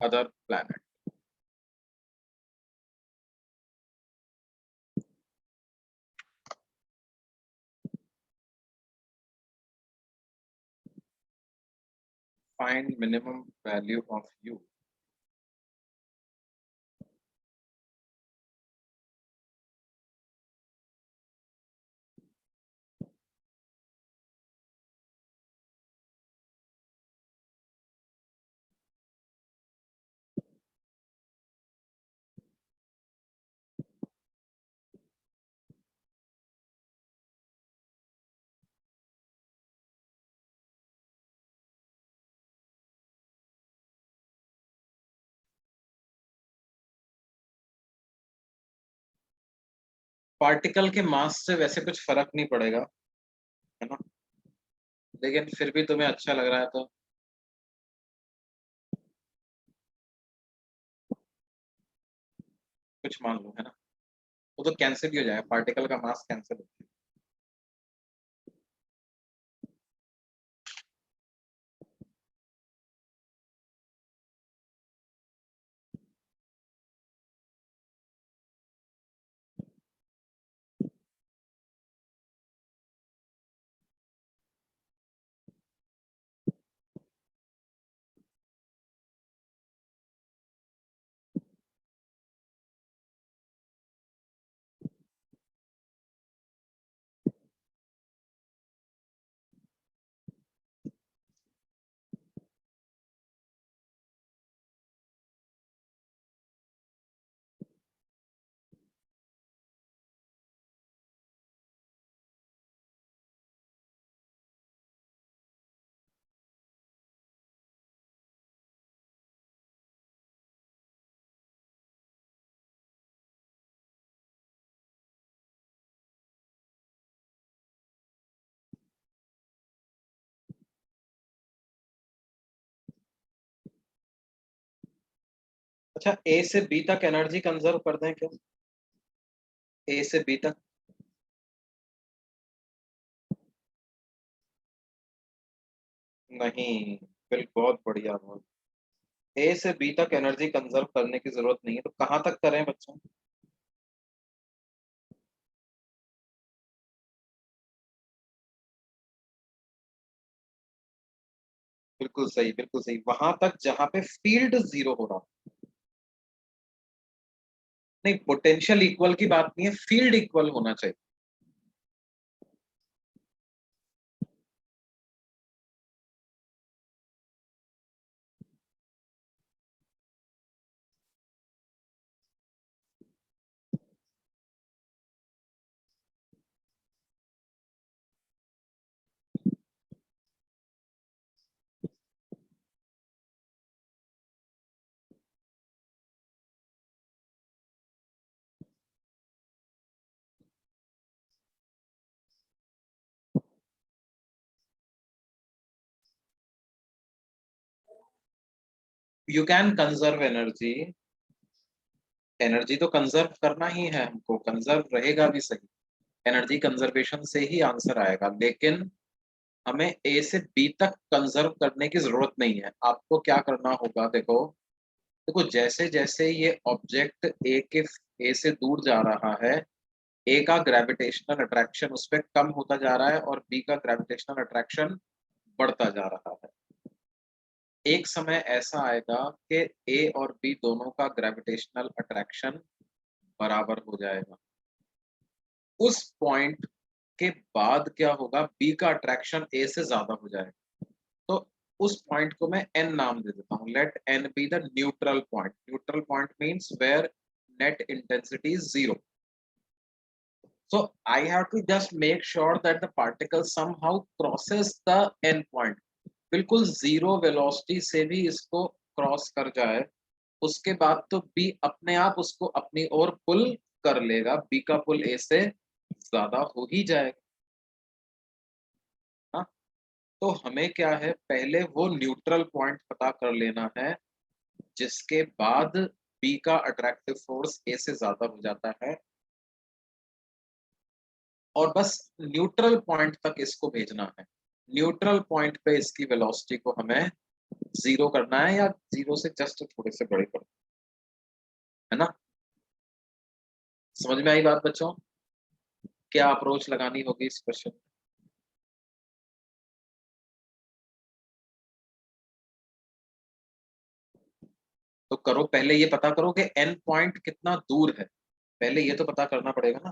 other planet. Find minimum value of u. Particle के मास से वैसे कुछ फर्क नहीं पड़ेगा, है ना, लेकिन फिर भी तुम्हें अच्छा लग रहा है तो कुछ मान लो, है ना। वो तो कैंसिल ही हो जाएगा, पार्टिकल का मास कैंसिल हो जाएगा। अच्छा, ए से बी तक एनर्जी कंजर्व कर दें क्या? ए से बी तक। नहीं, बिल्कुल, बहुत बढ़िया, बहुत। ए से बी तक एनर्जी कंजर्व करने की जरूरत नहीं है, तो कहाँ तक करें बच्चों? बिल्कुल सही, बिल्कुल सही, वहां तक जहां पे फील्ड जीरो हो रहा हो। नहीं, पोटेंशियल इक्वल की बात नहीं है, फील्ड इक्वल होना चाहिए। You can conserve energy. Energy तो कंजर्व करना ही है हमको, कंजर्व रहेगा भी सही। एनर्जी कंजर्वेशन से ही आंसर आएगा, लेकिन हमें ए से बी तक कंजर्व करने की जरूरत नहीं है। आपको क्या करना होगा, देखो देखो, जैसे जैसे ये ऑब्जेक्ट ए से दूर जा रहा है, ए का ग्रेविटेशनल अट्रैक्शन उस पर कम होता जा रहा है और बी का ग्रेविटेशनल अट्रैक्शन बढ़ता जा रहा है। एक समय ऐसा आएगा कि ए और बी दोनों का ग्रेविटेशनल अट्रैक्शन बराबर हो जाएगा। उस पॉइंट के बाद क्या होगा, बी का अट्रैक्शन ए से ज्यादा हो जाएगा। तो उस पॉइंट को मैं एन नाम दे देता हूँ। Let N be the neutral point. Neutral point means where net intensity is zero. So I have to just make sure that the particle somehow crosses the end point. बिल्कुल zero velocity से भी इसको cross कर जाए, उसके बाद तो B अपने आप उसको अपनी ओर पुल कर लेगा। बी का पुल ए से ज्यादा हो ही जाएगा। हाँ, तो हमें क्या है, पहले वो न्यूट्रल पॉइंट पता कर लेना है जिसके बाद बी का अट्रैक्टिव फोर्स ए से ज्यादा हो जाता है, और बस न्यूट्रल पॉइंट तक इसको भेजना है। न्यूट्रल पॉइंट पे इसकी वेलोसिटी को हमें जीरो करना है या जीरो से जस्ट थोड़े से बड़े करना है ना। समझ में आई बात बच्चों, क्या अप्रोच लगानी होगी इस क्वेश्चन। तो करो, पहले ये पता करो कि एन पॉइंट कितना दूर है, पहले ये तो पता करना पड़ेगा ना।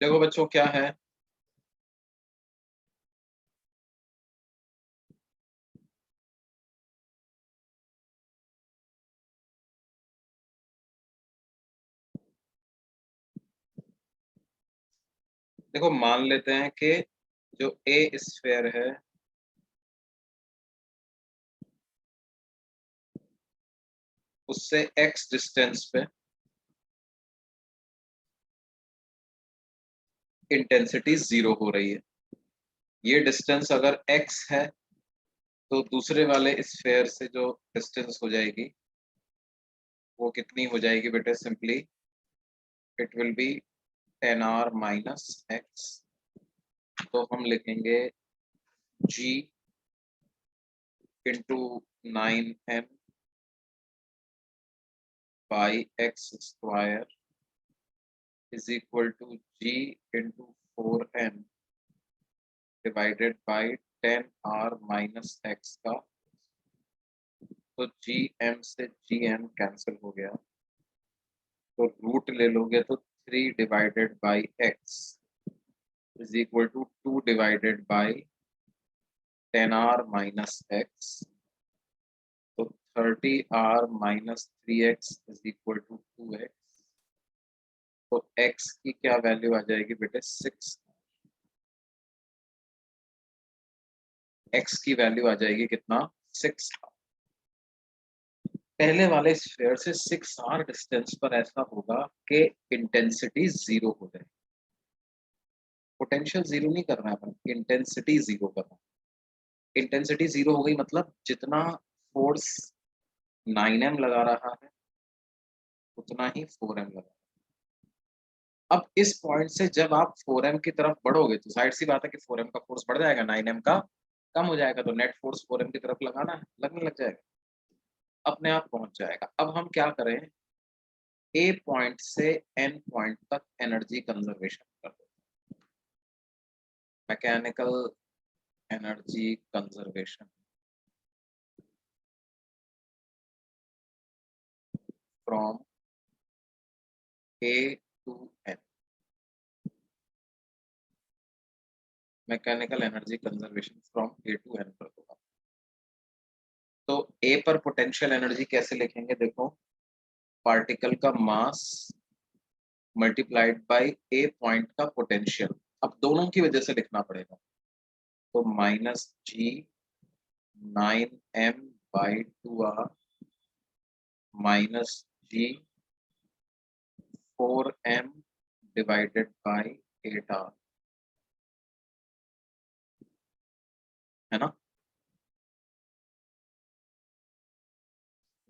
देखो बच्चों क्या है, देखो मान लेते हैं कि जो ए स्फेयर है उससे एक्स डिस्टेंस पे इंटेंसिटी जीरो हो रही है। ये डिस्टेंस अगर एक्स है तो दूसरे वाले स्फेयर से जो डिस्टेंस हो जाएगी वो कितनी हो जाएगी बेटे, simply it will be 10r minus x. तो हम लिखेंगे g into 9m by x square is equal to g into 4m divided by 10r minus x का। तो जी एम से जी एम कैंसिल हो गया, तो रूट ले लोगे तो 3 divided by x is equal to 2 divided by 10r minus x. तो 30r minus 3x is equal to 2x। तो x की क्या वैल्यू आ जाएगी बेटे, 6। x की वैल्यू आ जाएगी कितना, 6। पहले वाले स्फीयर से 6r डिस्टेंस पर ऐसा होगा कि इंटेंसिटी जीरो हो जाए। पोटेंशियल जीरो नहीं करना है अपन, इंटेंसिटी जीरो करना है। इंटेंसिटी जीरो हो गई मतलब जितना फोर्स 9m लगा रहा है उतना ही 4m लगा। अब इस पॉइंट से जब आप 4m की तरफ बढ़ोगे तो जाहिर सी बात है कि 4m का फोर्स बढ़ जाएगा, 9m का कम हो जाएगा, तो नेट फोर्स 4m की तरफ लगाना है, लगने लग जाएगा, अपने आप पहुंच जाएगा। अब हम क्या करें, ए पॉइंट से एन पॉइंट तक एनर्जी कंजर्वेशन कर दो। Mechanical energy conservation from A to N. Mechanical energy conservation from A to N कर दो। तो ए पर पोटेंशियल एनर्जी कैसे लिखेंगे, देखो पार्टिकल का mass multiplied by A point का पोटेंशियल। अब दोनों की वजह से लिखना पड़ेगा, तो minus G 9m by 2r minus G 4m divided by 8r, है ना।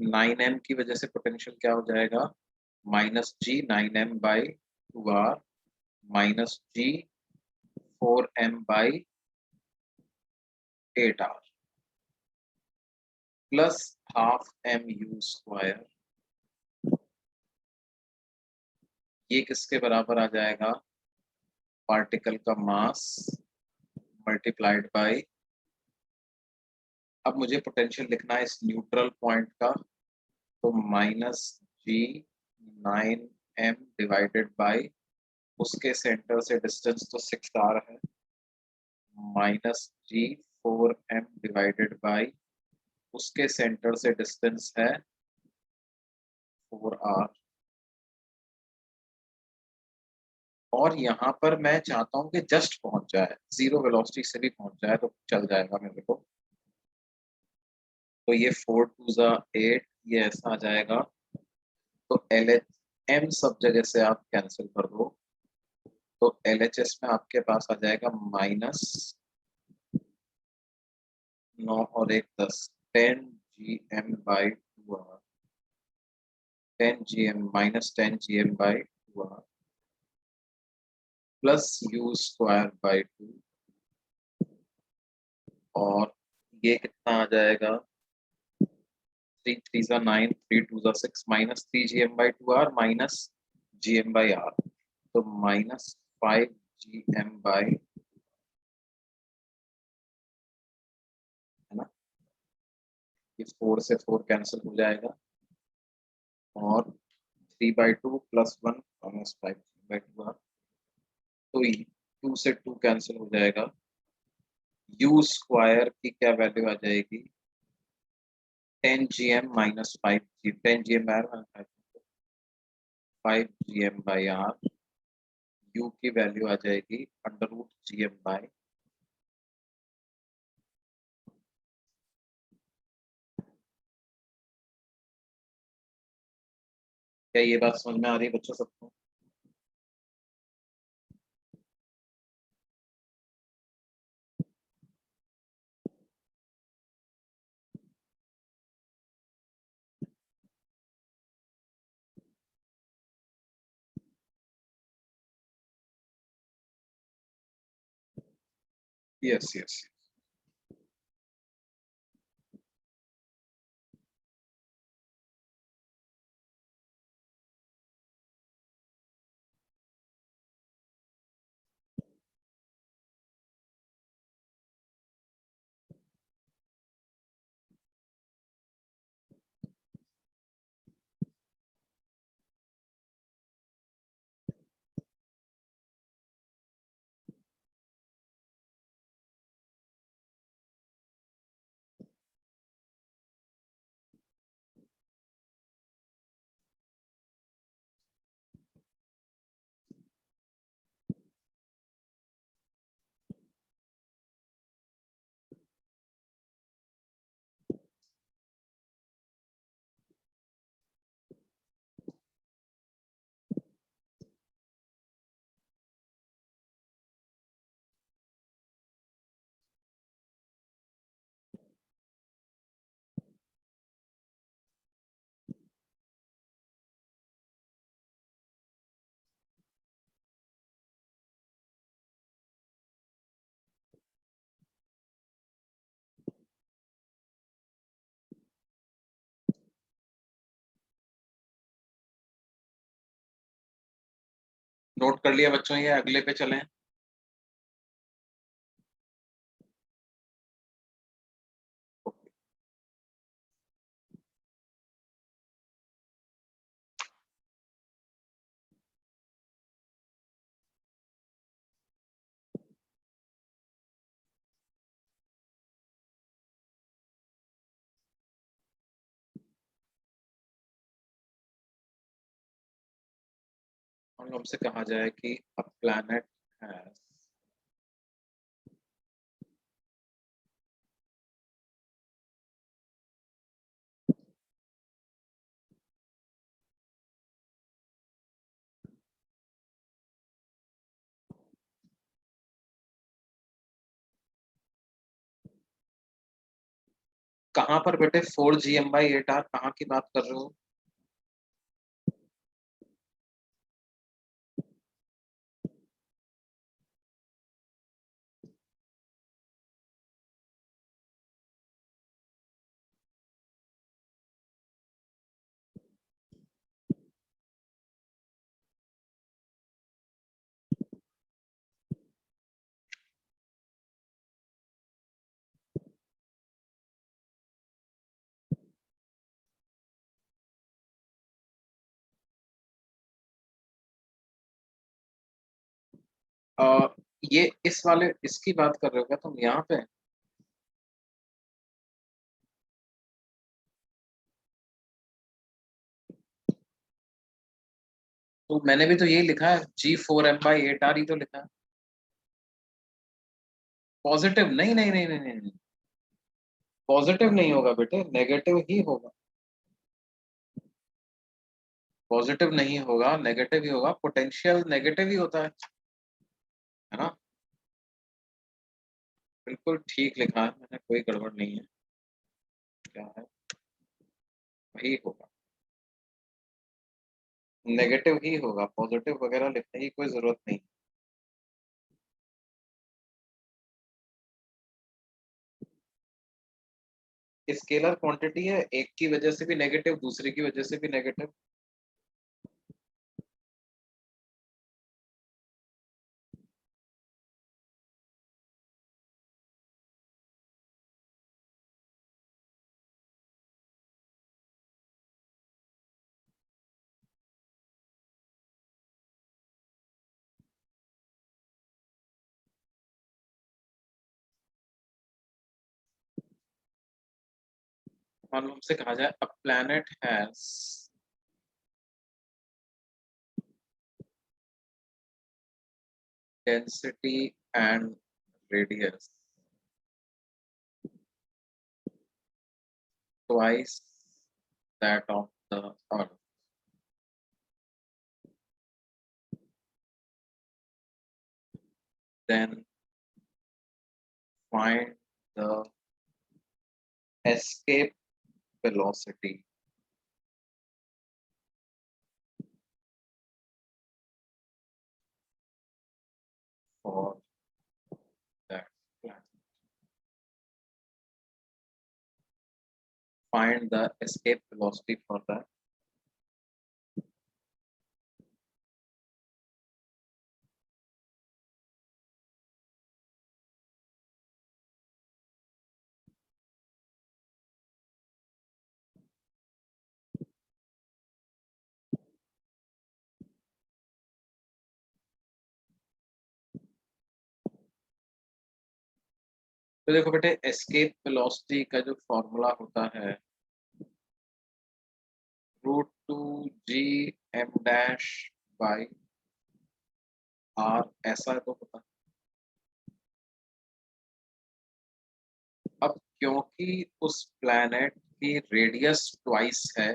9m की वजह से पोटेंशियल क्या हो जाएगा, minus G 9m by 2r minus G 4m by 8r plus half m u square, ये किसके बराबर आ जाएगा, पार्टिकल का मास मल्टीप्लाइड बाय, अब मुझे पोटेंशियल लिखना है इस न्यूट्रल पॉइंट का, तो minus G 9m divided by, उसके सेंटर से डिस्टेंस तो 6r है, minus G 4m divided by, उसके सेंटर से डिस्टेंस है 4r, और यहाँ पर मैं चाहता हूँ कि जस्ट पहुंच जाए, जीरो वेलोसिटी से भी पहुंच जाए तो चल जाएगा मेरे को। तो ये 4 2 जा 8, ये ऐसा आ जाएगा, तो एल एच एम सब जगह से आप कैंसिल कर दो, तो एल एच एस में आपके पास आ जाएगा माइनस 9 और 1 10, 10 GM/2r, 10 GM minus 10 GM/2r plus you square by 2, और ये कितना आ जाएगा, 3 3 जा 9, 3 2 जा 6, माइनस 3 GM/2r माइनस GM/r, तो माइनस 5 GM/, है ना, ये 4 से 4 कैंसिल हो जाएगा, और 3/2 प्लस 1 माइनस 5 GM/2r, तो 2 से 2 कैंसिल हो जाएगा, यू स्क्वायर की क्या वैल्यू आ जाएगी, 10 GM minus 5 10 GM/r minus 5 GM/r, you की वैल्यू आ जाएगी √GM/, क्या ये बात समझ में आ रही है बच्चों सबको? Yes yes. नोट कर लिया बच्चों, ये अगले पे चलें। और हमसे कहा जाए कि अ प्लैनेट हैज कहाँ पर बेटे 4 GM/8R कहाँ की बात कर रहे हो? ये इस वाले इसकी बात कर रहे हो क्या तुम यहाँ पे? तो मैंने भी तो यही लिखा है, G4M/8R ही तो लिखा है। पॉजिटिव नहीं, नहीं, नहीं, नहीं, नहीं, पॉजिटिव नहीं होगा बेटे, नेगेटिव ही होगा। पॉजिटिव नहीं होगा, नेगेटिव ही होगा, पोटेंशियल नेगेटिव ही होता है ना? बिल्कुल ठीक लिखा है मैंने, कोई गड़बड़ नहीं है। क्या है, वही होगा, नेगेटिव ही होगा, पॉजिटिव वगैरह लिखने की कोई जरूरत नहीं। स्केलर क्वांटिटी है, एक की वजह से भी नेगेटिव, दूसरे की वजह से भी नेगेटिव। मान लो हमसे कहा जाए, a planet has density and radius twice that of the Earth. Then find the escape velocity for that planet. Find the escape velocity for that. तो देखो बेटे, एस्केप वेलोसिटी का जो फॉर्मूला होता है, √2 GM' by R, ऐसा तो होता है। अब क्योंकि उस प्लैनेट की रेडियस ट्वाइस है,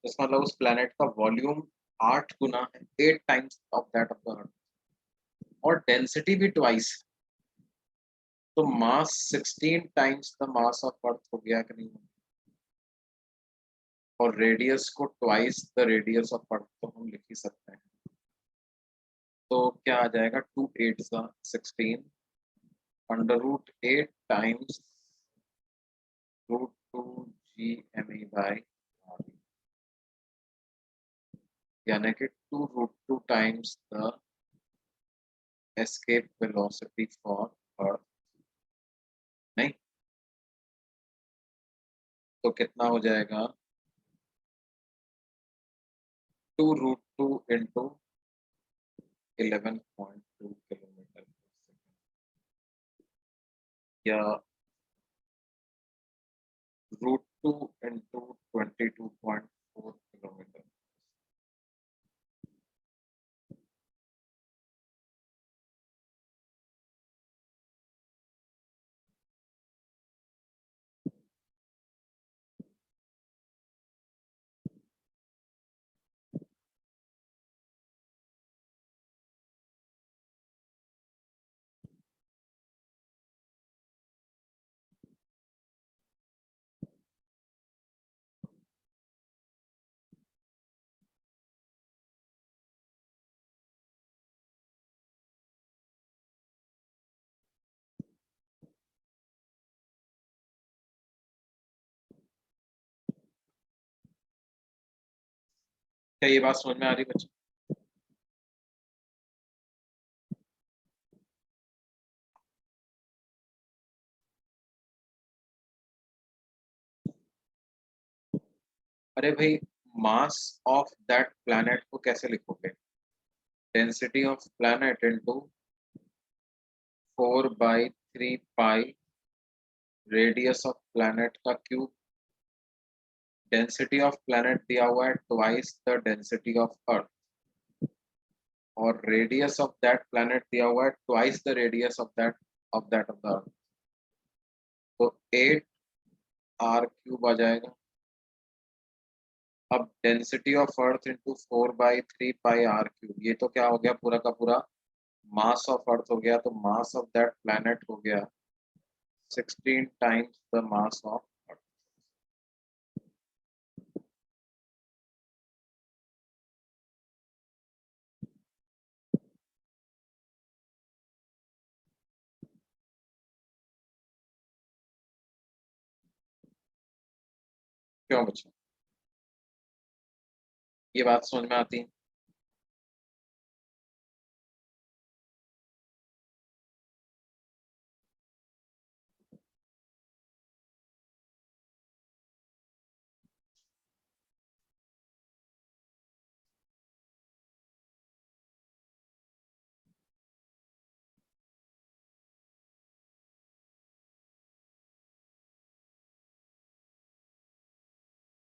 इसका मतलब उस प्लैनेट का वॉल्यूम 8 गुना है, 8 times of that of the अर्थ, और डेंसिटी भी ट्वाइस, तो मास 16 टाइम्स द मास ऑफ अर्थ हो गया कि नहीं? और रेडियस को twice the radius of earth तो हम लिख ही सकते हैं। तो क्या आ जाएगा, 2 8 16, √8 टाइम्स √2 GME/R, यानी कि 2√2 times the escape velocity for earth. नहीं, तो कितना हो जाएगा, 2√2 इंटू 11.2 किलोमीटर, या √2 इंटू 22.4 किलोमीटर। क्या ये बात समझ में आ रही है बच्चों? अरे भाई, मास ऑफ दैट प्लैनेट को कैसे लिखोगे? Density of planet into 4/3 pi radius of planet का क्यूब। डेंसिटी ऑफ प्लैनेट दिया हुआ है twice the density of earth, और रेडियस ऑफ दैट प्लैनेट दिया हुआ है twice the radius of the अर्थ। तो 8 r³ आ जाएगा। अब density of earth into 4/3 pi r³, ये तो क्या हो गया, पूरा का पूरा मास ऑफ अर्थ हो गया। तो मास ऑफ दैट प्लैनेट हो गया 16 टाइम्स द मास ऑफ अर्थ। क्यों बच्चों, ये बात समझ में आती है?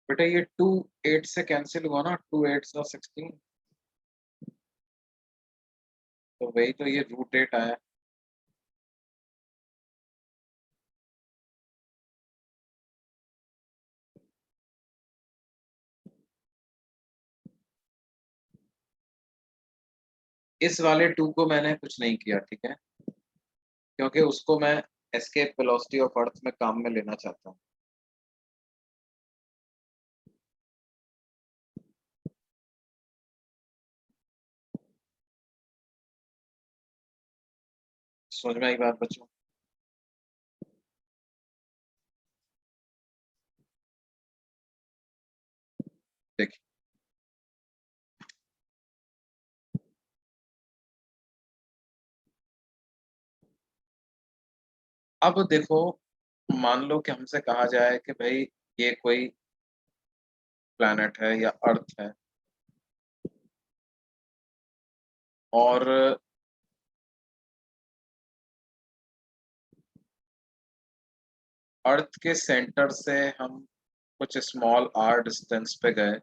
बेटा ये 2 8 से कैंसिल हुआ ना, 2 8 16, तो वही तो ये √8 आया। इस वाले 2 को मैंने कुछ नहीं किया, ठीक है, क्योंकि उसको मैं एस्केप वेलोसिटी ऑफ अर्थ में काम में लेना चाहता हूँ। समझ में आई बात बच्चों? देखिए, अब देखो, मान लो कि हमसे कहा जाए कि भाई ये कोई प्लैनेट है या अर्थ है, और अर्थ के सेंटर से हम कुछ स्मॉल r डिस्टेंस पे गए।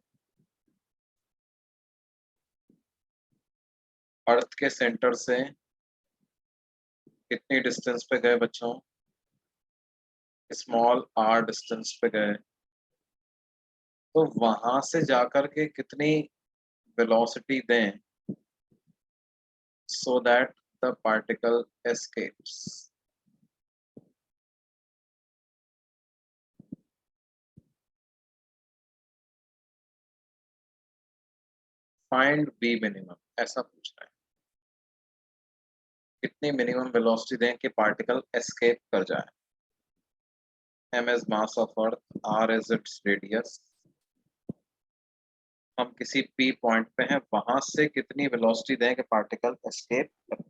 अर्थ के सेंटर से कितनी डिस्टेंस पे गए बच्चों? स्मॉल r डिस्टेंस पे गए। तो वहां से जाकर के कितनी वेलोसिटी दें so that the particle escapes? Find v minimum, ऐसा पूछ रहा है। कितनी मिनिमम वेलोसिटी दें कि पार्टिकल एस्केप कर जाए? m is mass of earth, r is its radius। हम किसी p पॉइंट पे हैं, वहां से कितनी वेलोसिटी दें कि पार्टिकल एस्केप करे?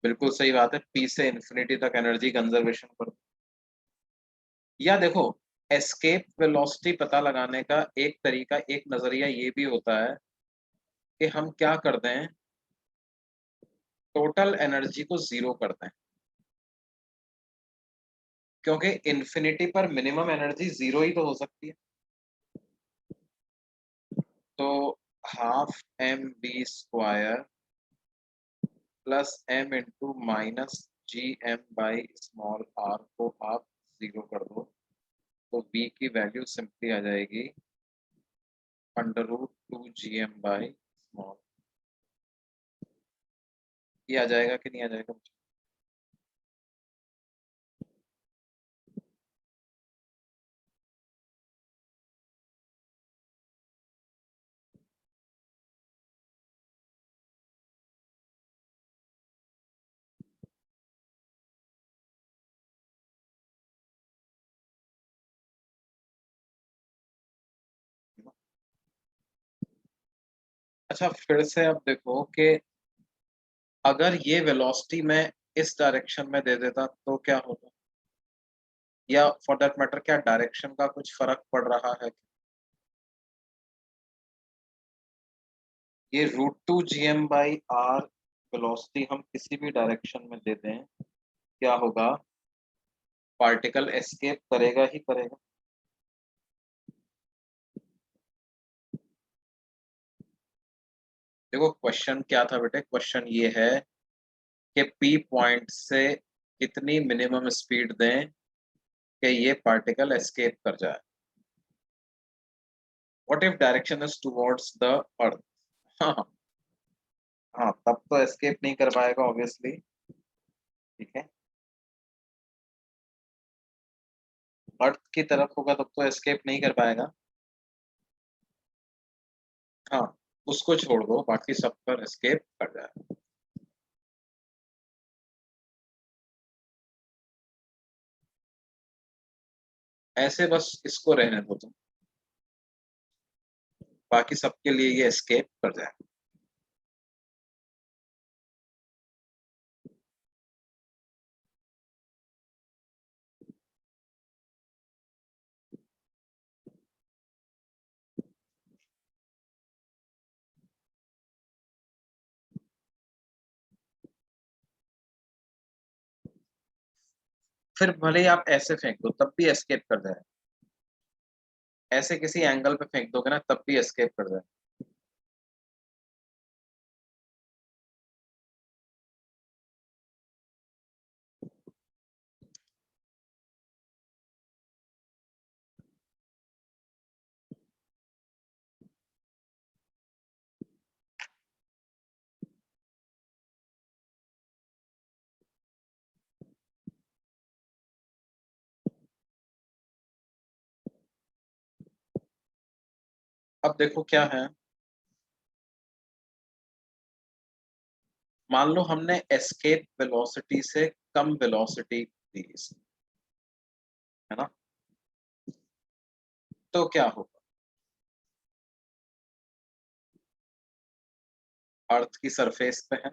बिल्कुल सही बात है, p से इंफिनिटी तक एनर्जी कंजर्वेशन कर। या देखो, एस्केप वेलोसिटी पता लगाने का एक तरीका, एक नजरिया ये भी होता है कि हम क्या कर दें, टोटल एनर्जी को जीरो कर दें, क्योंकि इन्फिनिटी पर मिनिमम एनर्जी जीरो ही तो हो सकती है। तो ½ mv² plus m into -gm/r को आप जीरो कर दो, तो v की वैल्यू सिंपली आ जाएगी √2gm/। ये आ जाएगा कि नहीं आ जाएगा? अच्छा फिर से अब देखो कि अगर ये वेलोसिटी मैं इस डायरेक्शन में दे देता तो क्या होगा, या फॉर दैट मैटर क्या डायरेक्शन का कुछ फर्क पड़ रहा है? ये √2 gm/r वेलोसिटी हम किसी भी डायरेक्शन में दे दें, क्या होगा, पार्टिकल एस्केप करेगा ही करेगा। देखो क्वेश्चन क्या था बेटे, क्वेश्चन ये है कि पी पॉइंट से कितनी मिनिमम स्पीड दें कि ये पार्टिकल एस्केप कर जाए। What if direction is towards the earth? हाँ हाँ, तब तो एस्केप नहीं कर पाएगा ऑब्वियसली। ठीक है, अर्थ की तरफ होगा तब तो एस्केप नहीं कर पाएगा। हाँ, उसको छोड़ दो, बाकी सब पर एस्केप कर जाए। ऐसे बस इसको रहने दो तुम, बाकी सबके लिए ये एस्केप कर जाए। फिर भले ही आप ऐसे फेंक दो तब भी एस्केप कर जाए, ऐसे किसी एंगल पे फेंक दोगे ना तब भी एस्केप कर जाए। अब देखो क्या है, मान लो हमने एस्केप वेलोसिटी से कम वेलोसिटी दी है ना, तो क्या होगा, अर्थ की सरफेस पे है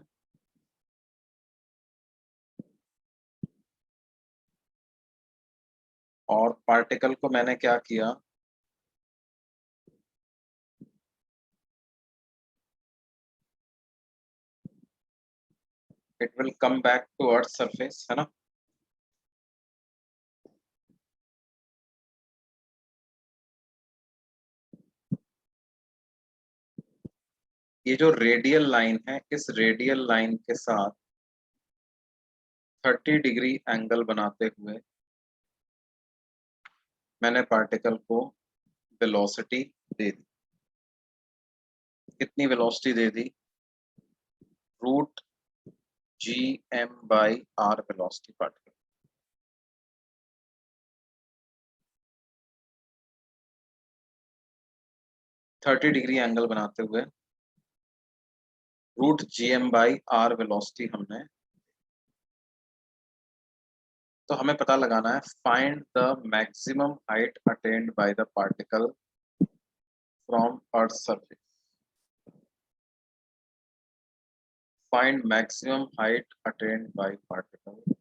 और पार्टिकल को मैंने क्या किया, it will come back to earth surface, है ना। ये जो रेडियल लाइन है, इस रेडियल लाइन के साथ 30 डिग्री एंगल बनाते हुए मैंने पार्टिकल को वेलोसिटी दे दी। कितनी वेलोसिटी दे दी, √gm/r velocity particle. 30 degree angle बनाते हुए √gm/r वेलोसिटी हमने, तो हमें पता लगाना है find the maximum height attend by the particle from earth surface. Find maximum height attend bye particle.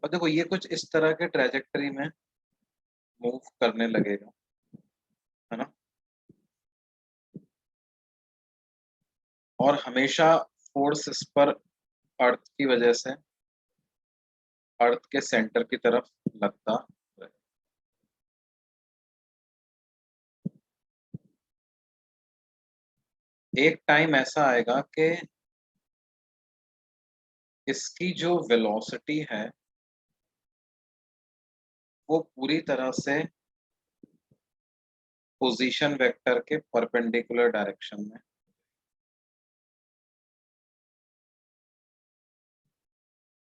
और देखो ये कुछ इस तरह के ट्रेजेक्टरी में मूव करने लगेगा, है ना। और हमेशा फोर्स इस पर अर्थ की वजह से अर्थ के सेंटर की तरफ लगता रहे। एक टाइम ऐसा आएगा कि इसकी जो वेलोसिटी है वो पूरी तरह से पोजीशन वेक्टर के परपेंडिकुलर डायरेक्शन में,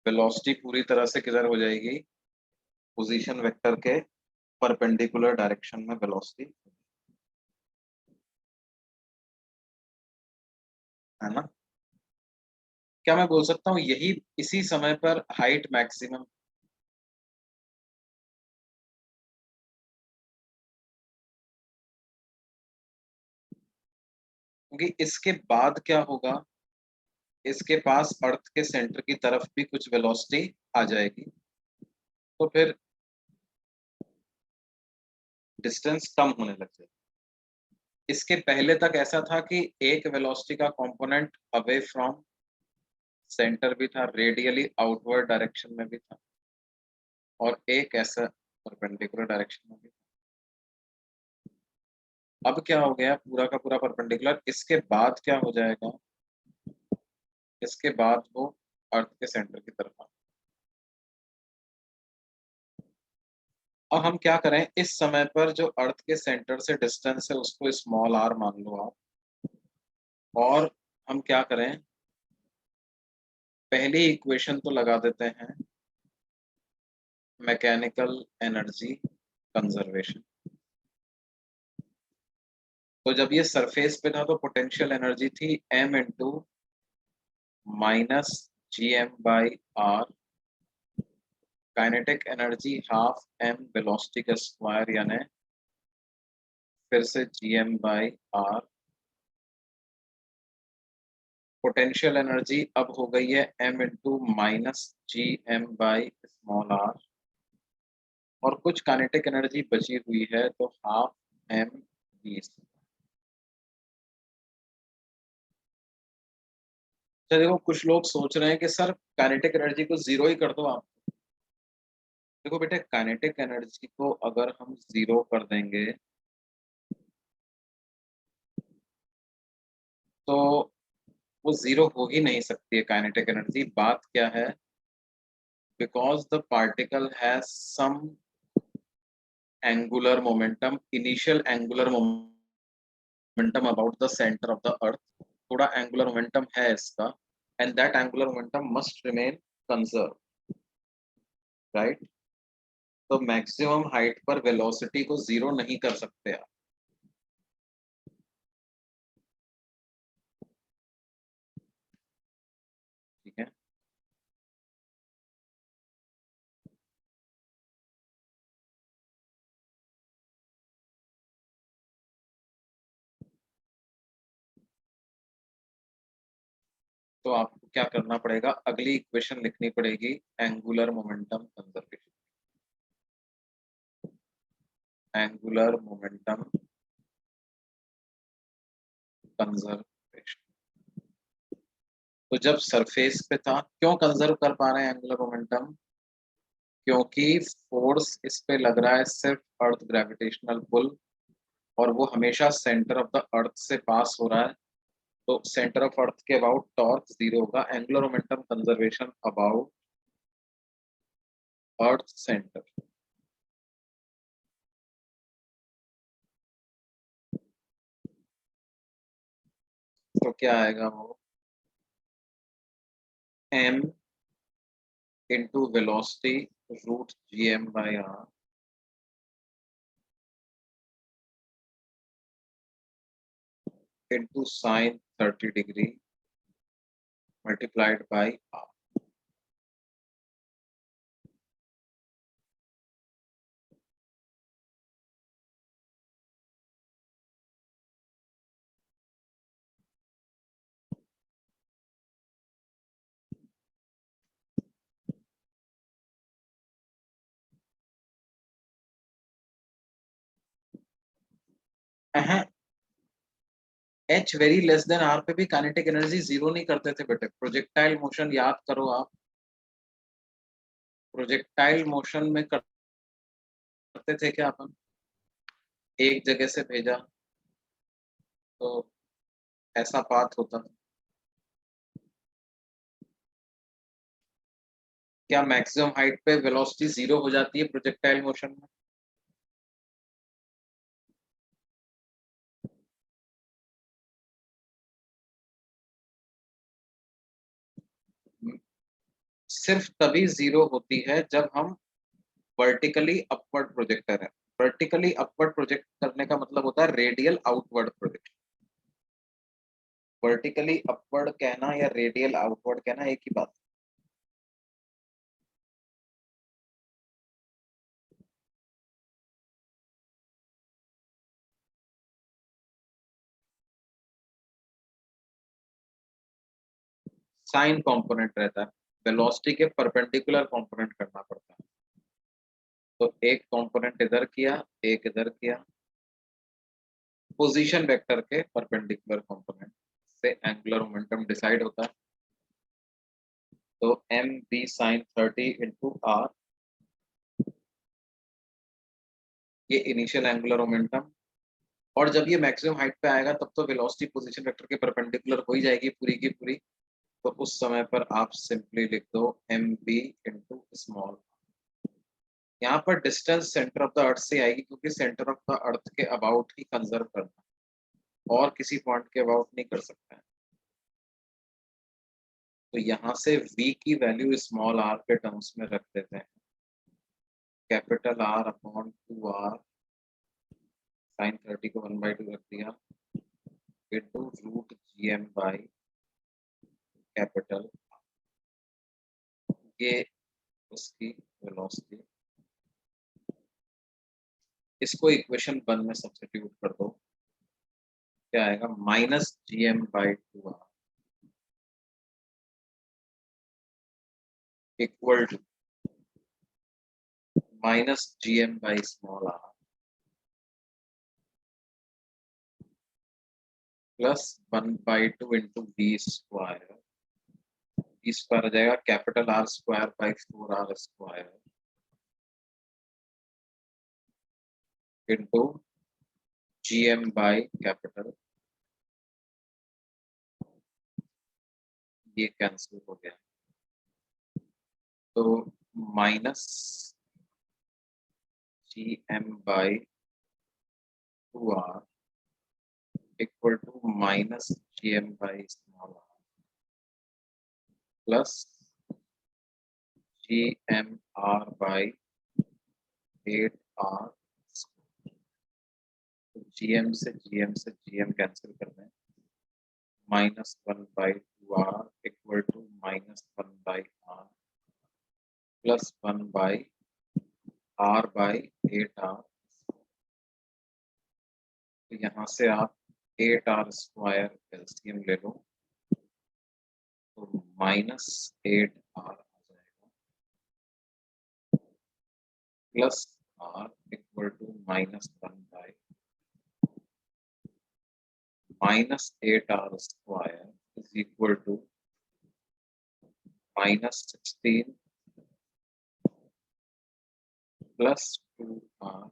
वेलोसिटी पूरी तरह से किधर हो जाएगी, पोजीशन वेक्टर के परपेंडिकुलर डायरेक्शन में वेलोसिटी, है ना। क्या मैं बोल सकता हूँ यही इसी समय पर हाइट मैक्सिमम, क्योंकि इसके बाद क्या होगा, इसके पास अर्थ के सेंटर की तरफ भी कुछ वेलोसिटी आ जाएगी, तो फिर डिस्टेंस कम होने लग जाएगी। इसके पहले तक ऐसा था कि एक वेलोसिटी का कंपोनेंट अवे फ्रॉम सेंटर भी था, रेडियली आउटवर्ड डायरेक्शन में भी था, और एक ऐसा परपेंडिकुलर डायरेक्शन में भी था। अब क्या हो गया, पूरा का पूरा परपेंडिकुलर, इसके बाद क्या हो जाएगा, इसके बाद वो अर्थ के सेंटर की तरफ आ। अब हम क्या करें, इस समय पर जो अर्थ के सेंटर से डिस्टेंस है उसको स्मॉल आर मान लो आप, और हम क्या करें, पहली इक्वेशन तो लगा देते हैं मैकेनिकल एनर्जी कंजर्वेशन। तो जब ये सरफेस पे था तो पोटेंशियल एनर्जी थी m into minus G m by r, kinetic energy half m velocity का स्क्वायर, यानी फिर से G m by r. Potential energy अब हो गई है m into minus G m by small r, और कुछ काइनेटिक एनर्जी बची हुई है तो हाफ m वी। अच्छा देखो, कुछ लोग सोच रहे हैं कि सर काइनेटिक एनर्जी को जीरो ही कर दो आप। देखो बेटे, काइनेटिक एनर्जी को अगर हम जीरो कर देंगे तो वो जीरो हो ही नहीं सकती है काइनेटिक एनर्जी। बात क्या है, because the particle has some angular momentum, initial angular momentum about the centre of the earth, थोड़ा एंगुलर मोमेंटम है इसका, and that angular momentum must remain conserve, right. तो मैक्सिमम हाइट पर वेलोसिटी को zero नहीं कर सकते आप, ठीक है। तो आपको क्या करना पड़ेगा, अगली इक्वेशन लिखनी पड़ेगी, angular momentum conservation, angular momentum conservation. तो जब सरफेस पे था, क्यों कंजर्व कर पा रहे हैं एंगुलर मोमेंटम, क्योंकि फोर्स इस पे लग रहा है सिर्फ अर्थ ग्रेविटेशनल पुल, और वो हमेशा सेंटर ऑफ द अर्थ से पास हो रहा है, तो सेंटर ऑफ अर्थ के अबाउट टॉर्क जीरो होगा, angular momentum conservation about earth centre. तो क्या आएगा वो, m into velocity root gm by r into sine 30 degree multiplied by r। H very less than r पे भी काइनेटिक एनर्जी जीरो नहीं करते थे बेटे। प्रोजेक्टाइल मोशन याद करो आप, प्रोजेक्टाइल मोशन में करते थे क्या अपन, एक जगह से भेजा तो ऐसा पाथ होता था। क्या मैक्सिमम हाइट पे वेलोसिटी जीरो हो जाती है प्रोजेक्टाइल मोशन में? सिर्फ तभी जीरो होती है जब हम वर्टिकली अपवर्ड प्रोजेक्टर है। वर्टिकली अपवर्ड प्रोजेक्ट करने का मतलब होता है radial outward project. Vertically upward कहना या रेडियल आउटवर्ड कहना एक ही बात। साइन कंपोनेंट रहता है, वेलोसिटी के परपेंडिकुलर कंपोनेंट करना पड़ता है। तो एक कंपोनेंट इधर किया, एक इधर किया, पोजीशन वेक्टर के परपेंडिकुलर कंपोनेंट से एंगुलर मोमेंटम डिसाइड होता है। तो m v sine 30 into r, ये इनिशियल एंगुलर मोमेंटम। और जब ये मैक्सिमम हाइट पे आएगा तब तो वेलोसिटी पोजीशन वेक्टर के परपेंडिकुलर हो ही जाएगी पूरी की पूरी। तो उस समय पर आप सिंपली लिख दो एम बी इंटू स्मॉल। यहाँ पर डिस्टेंस सेंटर ऑफ द अर्थ से आएगी क्योंकि सेंटर ऑफ द अर्थ के अबाउट ही कंजर्व करना, और किसी पॉइंट के अबाउट नहीं कर सकते हैं। तो यहाँ से v की वैल्यू स्मॉल r के टर्म्स में रख देते हैं, capital R upon 2r, sign 30 को 1/2 रख दिया, into root GM by capital, ये उसकी वेलोसिटी। इसको इक्वेशन 1 में सब्स्टिट्यूट कर दो, क्या आएगा, -GM/2r equal to -GM/r plus 1/2 into v square. V square हो जाएगा capital R square by 4r square into GM by capital, ये कैंसिल हो गया। तो minus GM/2r equal to -GM/r plus GMR/8r। GM से GM कैंसिल कर दें, -1/2r equal to -1/r plus 1/r/8r। तो यहाँ से आप 8r स्क्वायर एलसीएम ले लो, तो -8r आ जाएगा plus r equal to -1/, -8r square is equal to -16 plus 2r।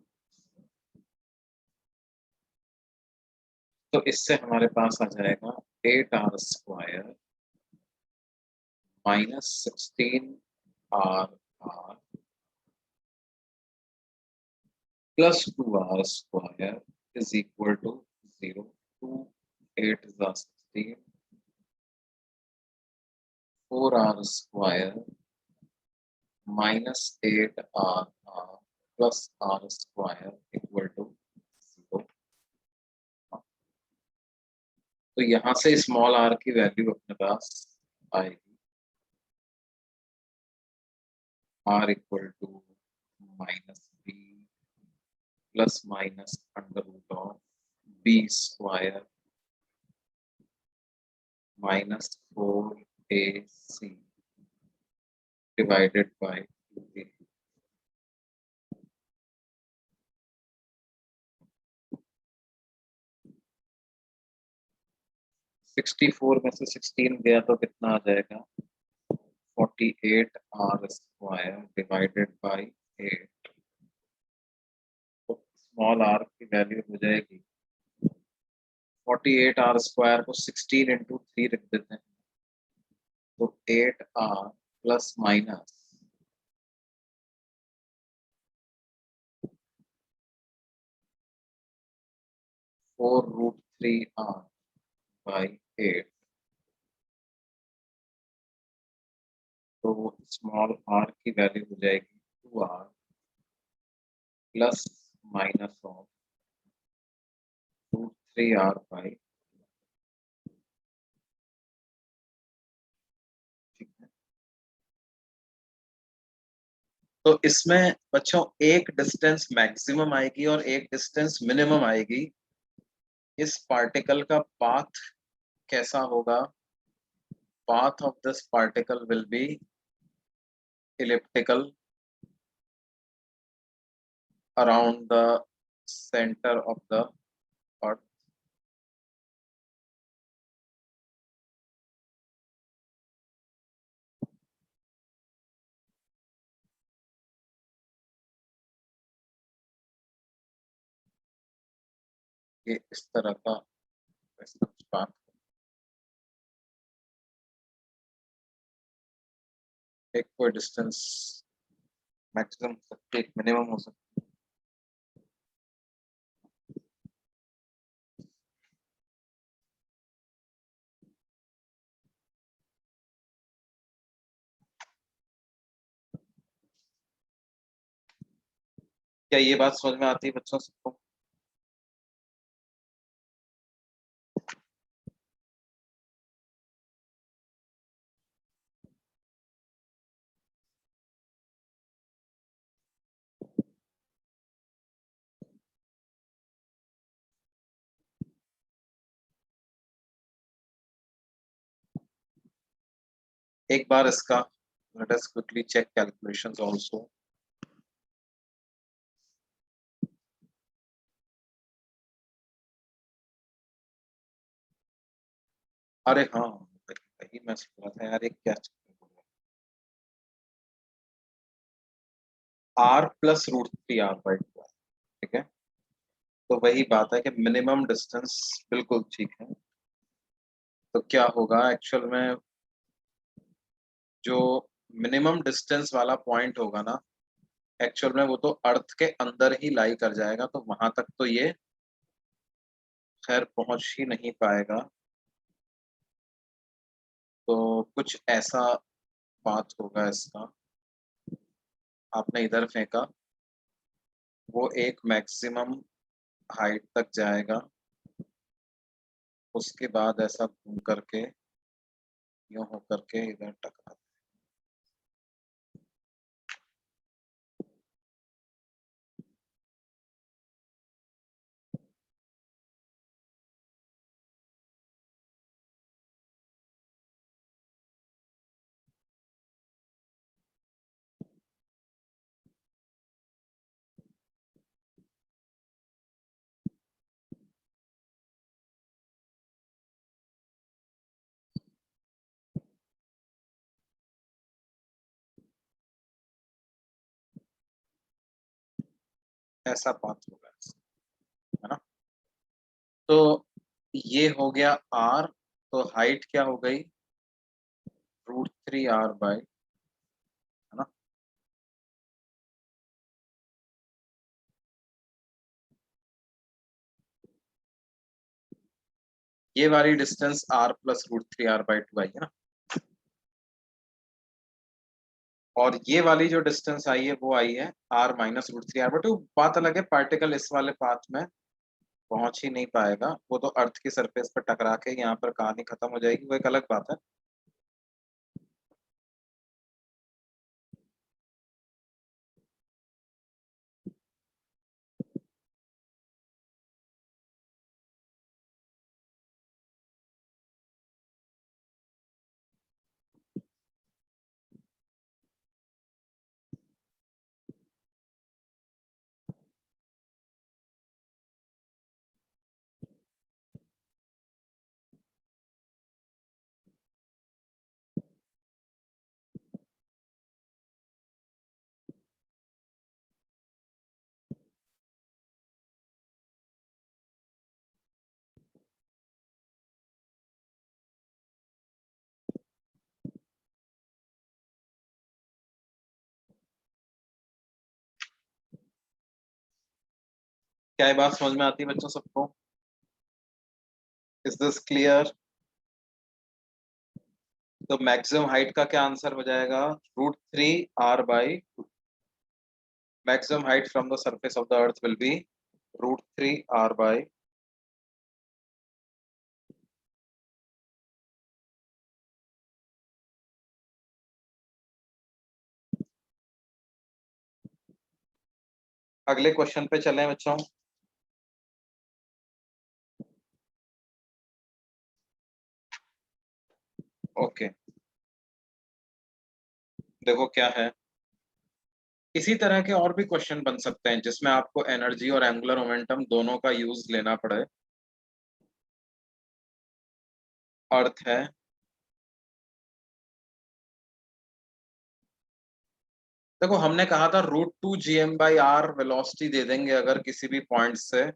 तो इससे हमारे पास आ जाएगा 8r square -16r plus 2r square is equal to 0। 2 8 is 16, 4r square -8r plus r square equal to 0। तो यहाँ से स्मॉल r की वैल्यू अपने पास आएगी, r equal to -b plus minus under root of b square -4ac divided by 2a। 64 में से 16 गया तो कितना आ जाएगा? 48r² divided by 8। तो स्मॉल r की वैल्यू हो जाएगी 48r² को 16 इंटू 3 रख देते हैं, तो 8r plus minus 4√3r by 8। तो स्मॉल r की वैल्यू हो जाएगी 2r plus minus of √3r by. ठीक है, तो इसमें बच्चों एक डिस्टेंस मैक्सिमम आएगी और एक डिस्टेंस मिनिमम आएगी। इस पार्टिकल का पाथ कैसा होगा? Path of this particle will be elliptical around the center of the earth। ये इस तरह का पाथ, एक कोई डिस्टेंस मैक्सिमम हो सकती है, एक मिनिमम हो सकती है। क्या ये बात समझ में आती है बच्चों सबको? एक बार इसका let us quickly check calculations also। अरे हाँ, वही मैं सोच रहा था यार, एक क्या r प्लस √3r/2। ठीक है, तो वही बात है कि मिनिमम डिस्टेंस बिल्कुल ठीक है। तो क्या होगा एक्चुअल में, जो मिनिमम डिस्टेंस वाला पॉइंट होगा ना, एक्चुअल में वो तो अर्थ के अंदर ही लाई कर जाएगा, तो वहां तक तो ये खैर पहुंच ही नहीं पाएगा। तो कुछ ऐसा बात होगा इसका, आपने इधर फेंका, वो एक मैक्सिमम हाइट तक जाएगा, उसके बाद ऐसा घूम करके यूं हो करके इधर टकरा। ऐसा बात होगा, है ना? तो ये हो गया r, तो हाइट क्या हो गई? √3r/, है ना? ये वाली डिस्टेंस r प्लस √3r/2 आई है ना, और ये वाली जो डिस्टेंस आई है वो आई है r माइनस √3r/2। बात अलग है, पार्टिकल इस वाले पाथ में पहुंच ही नहीं पाएगा, वो तो अर्थ की सरफेस पर टकरा के यहाँ पर कहानी खत्म हो जाएगी, वो एक अलग बात है। क्या ये बात समझ में आती है बच्चों सबको? Is this clear? तो मैक्सिमम हाइट का क्या आंसर हो जाएगा? √3 r/2। Maximum height from the surface of the earth will be √3 r/। अगले क्वेश्चन पे चलें बच्चों। ओके, देखो क्या है। इसी तरह के और भी क्वेश्चन बन सकते हैं जिसमें आपको एनर्जी और एंगुलर मोमेंटम दोनों का यूज लेना पड़े। अर्थ है, देखो हमने कहा था √2 gm/r वेलोसिटी दे देंगे अगर किसी भी पॉइंट से,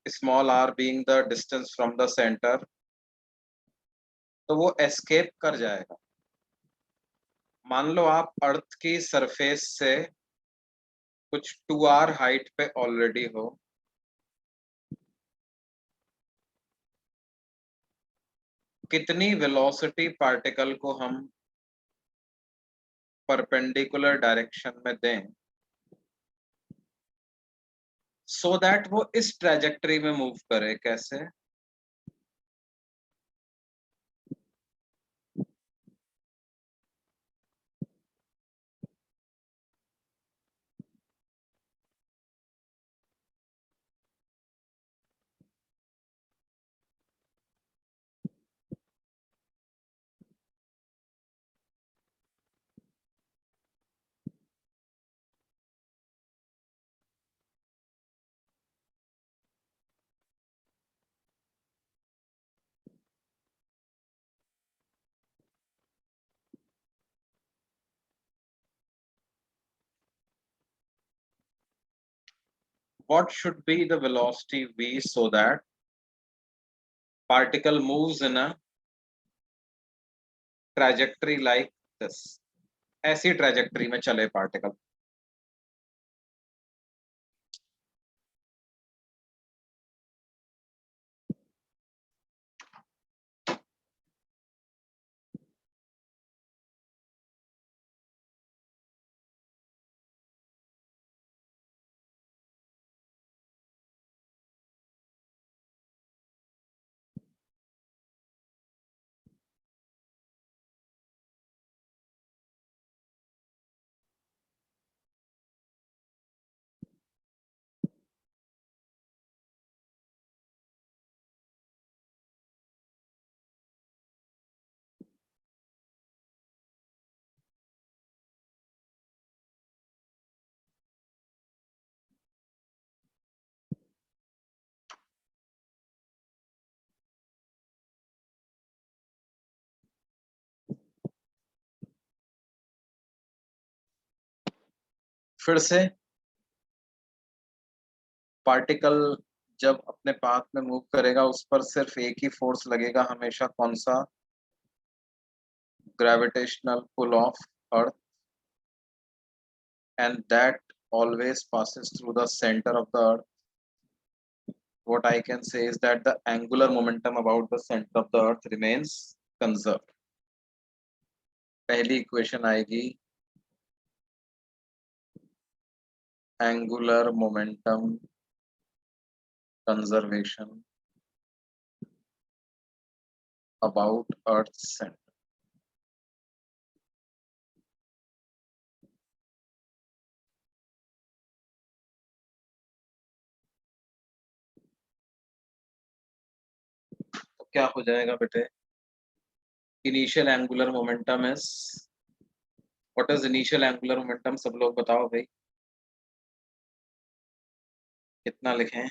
small r being the distance from the centre, तो वो एस्केप कर जाएगा। मान लो आप अर्थ की सरफेस से कुछ 2r हाइट पे ऑलरेडी हो, कितनी वेलोसिटी पार्टिकल को हम परपेंडिकुलर डायरेक्शन में दें सो दैट वो इस ट्रेजेक्टरी में मूव करे? कैसे? What should be the velocity v so that particle moves in a trajectory like this? ऐसी ट्रेजेक्टरी में चले पार्टिकल। फिर से, पार्टिकल जब अपने पाथ में मूव करेगा उस पर सिर्फ एक ही फोर्स लगेगा हमेशा, कौन सा? Gravitational pull of earth, and that always passes through the center of the earth. What I can say is that the angular momentum about the center of the earth remains conserved. पहली equation आएगी angular momentum conservation about earth's center। तो क्या हो जाएगा बेटे? Initial angular momentum is, what is initial angular momentum? सब लोग बताओ भाई, कितना लिखें?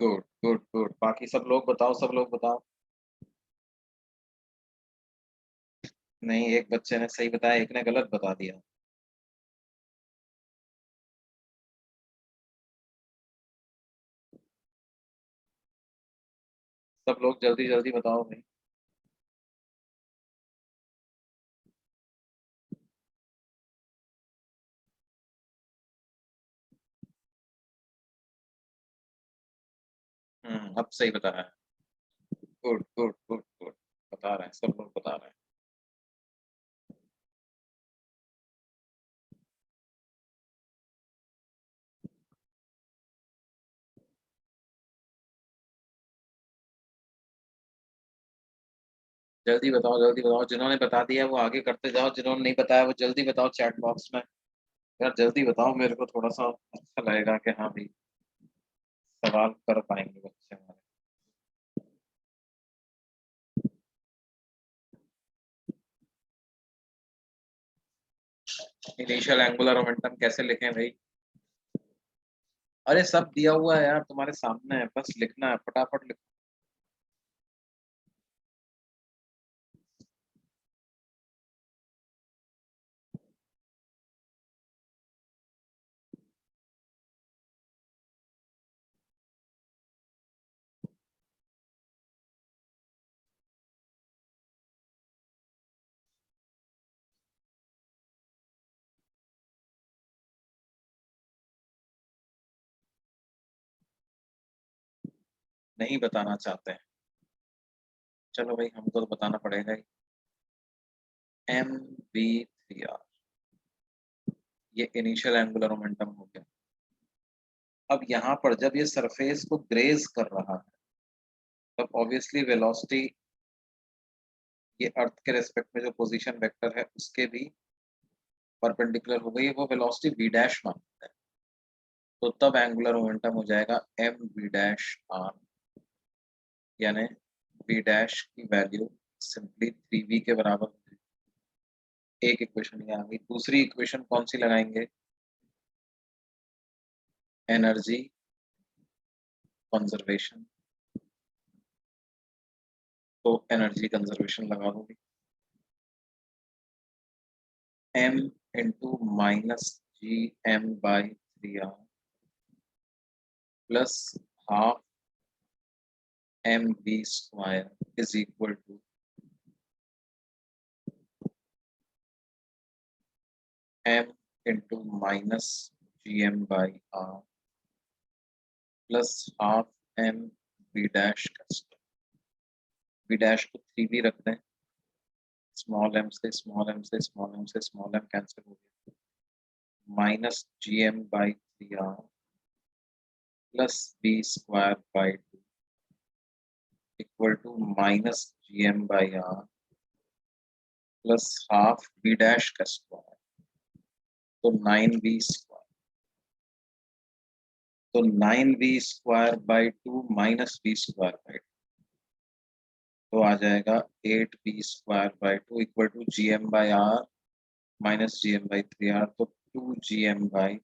गुड गुड गुड, बाकी सब लोग बताओ, सब लोग बताओ। नहीं, एक बच्चे ने सही बताया, एक ने गलत बता दिया। सब लोग जल्दी जल्दी बताओ भाई। अब सही बता रहा है। गुड गुड गुड गुड, बता रहे हैं, सब लोग बता रहे हैं। जल्दी बताओ, जिन्होंने बता दिया वो आगे करते जाओ, जिन्होंने नहीं बताया वो जल्दी बताओ चैट बॉक्स में। यार जल्दी बताओ, मेरे को थोड़ा सा अच्छा लगेगा कि हाँ भाई सवाल कर पाएंगे बच्चे हमारे। इनिशियल एंगुलर मोमेंटम कैसे लिखें भाई? अरे सब दिया हुआ है यार, तुम्हारे सामने है, बस लिखना है, फटाफट लिखो। नहीं बताना चाहते हैं, चलो भाई हमको तो बताना पड़ेगा ही। MV3R, ये इनिशियल एंगुलर मोमेंटम हो गया। अब यहाँ पर जब ये सरफेस को ग्रेज कर रहा है तब ऑब्वियसली वेलोसिटी ये अर्थ के रेस्पेक्ट में जो पोजीशन वेक्टर है उसके भी परपेंडिकुलर हो गई है, वो वेलोसिटी v डैश मानता है। तो तब एंगुलर मोमेंटम हो जाएगा MV-R, यानी v डैश की वैल्यू सिंपली 3v के बराबर होगी। एक इक्वेशन ये आ गई। दूसरी इक्वेशन कौन सी लगाएंगे? Energy conservation. तो एनर्जी कंजर्वेशन लगा दोगे, m into minus GM/3R plus half MV² is equal to m into minus GM/R plus half MV dash का स्क्वायर। v डैश को 3v रख दें, स्मॉल m से स्मॉल m से स्मॉल m से स्मॉल m कैंसिल हो गया, minus GM/3R plus v² equal to minus GM/R plus half v dash का स्क्वायर, तो 9v²। तो 9v² माइनस v², तो आ जाएगा 8v² equal to GM/R minus GM/3R, तो 2GM/3R।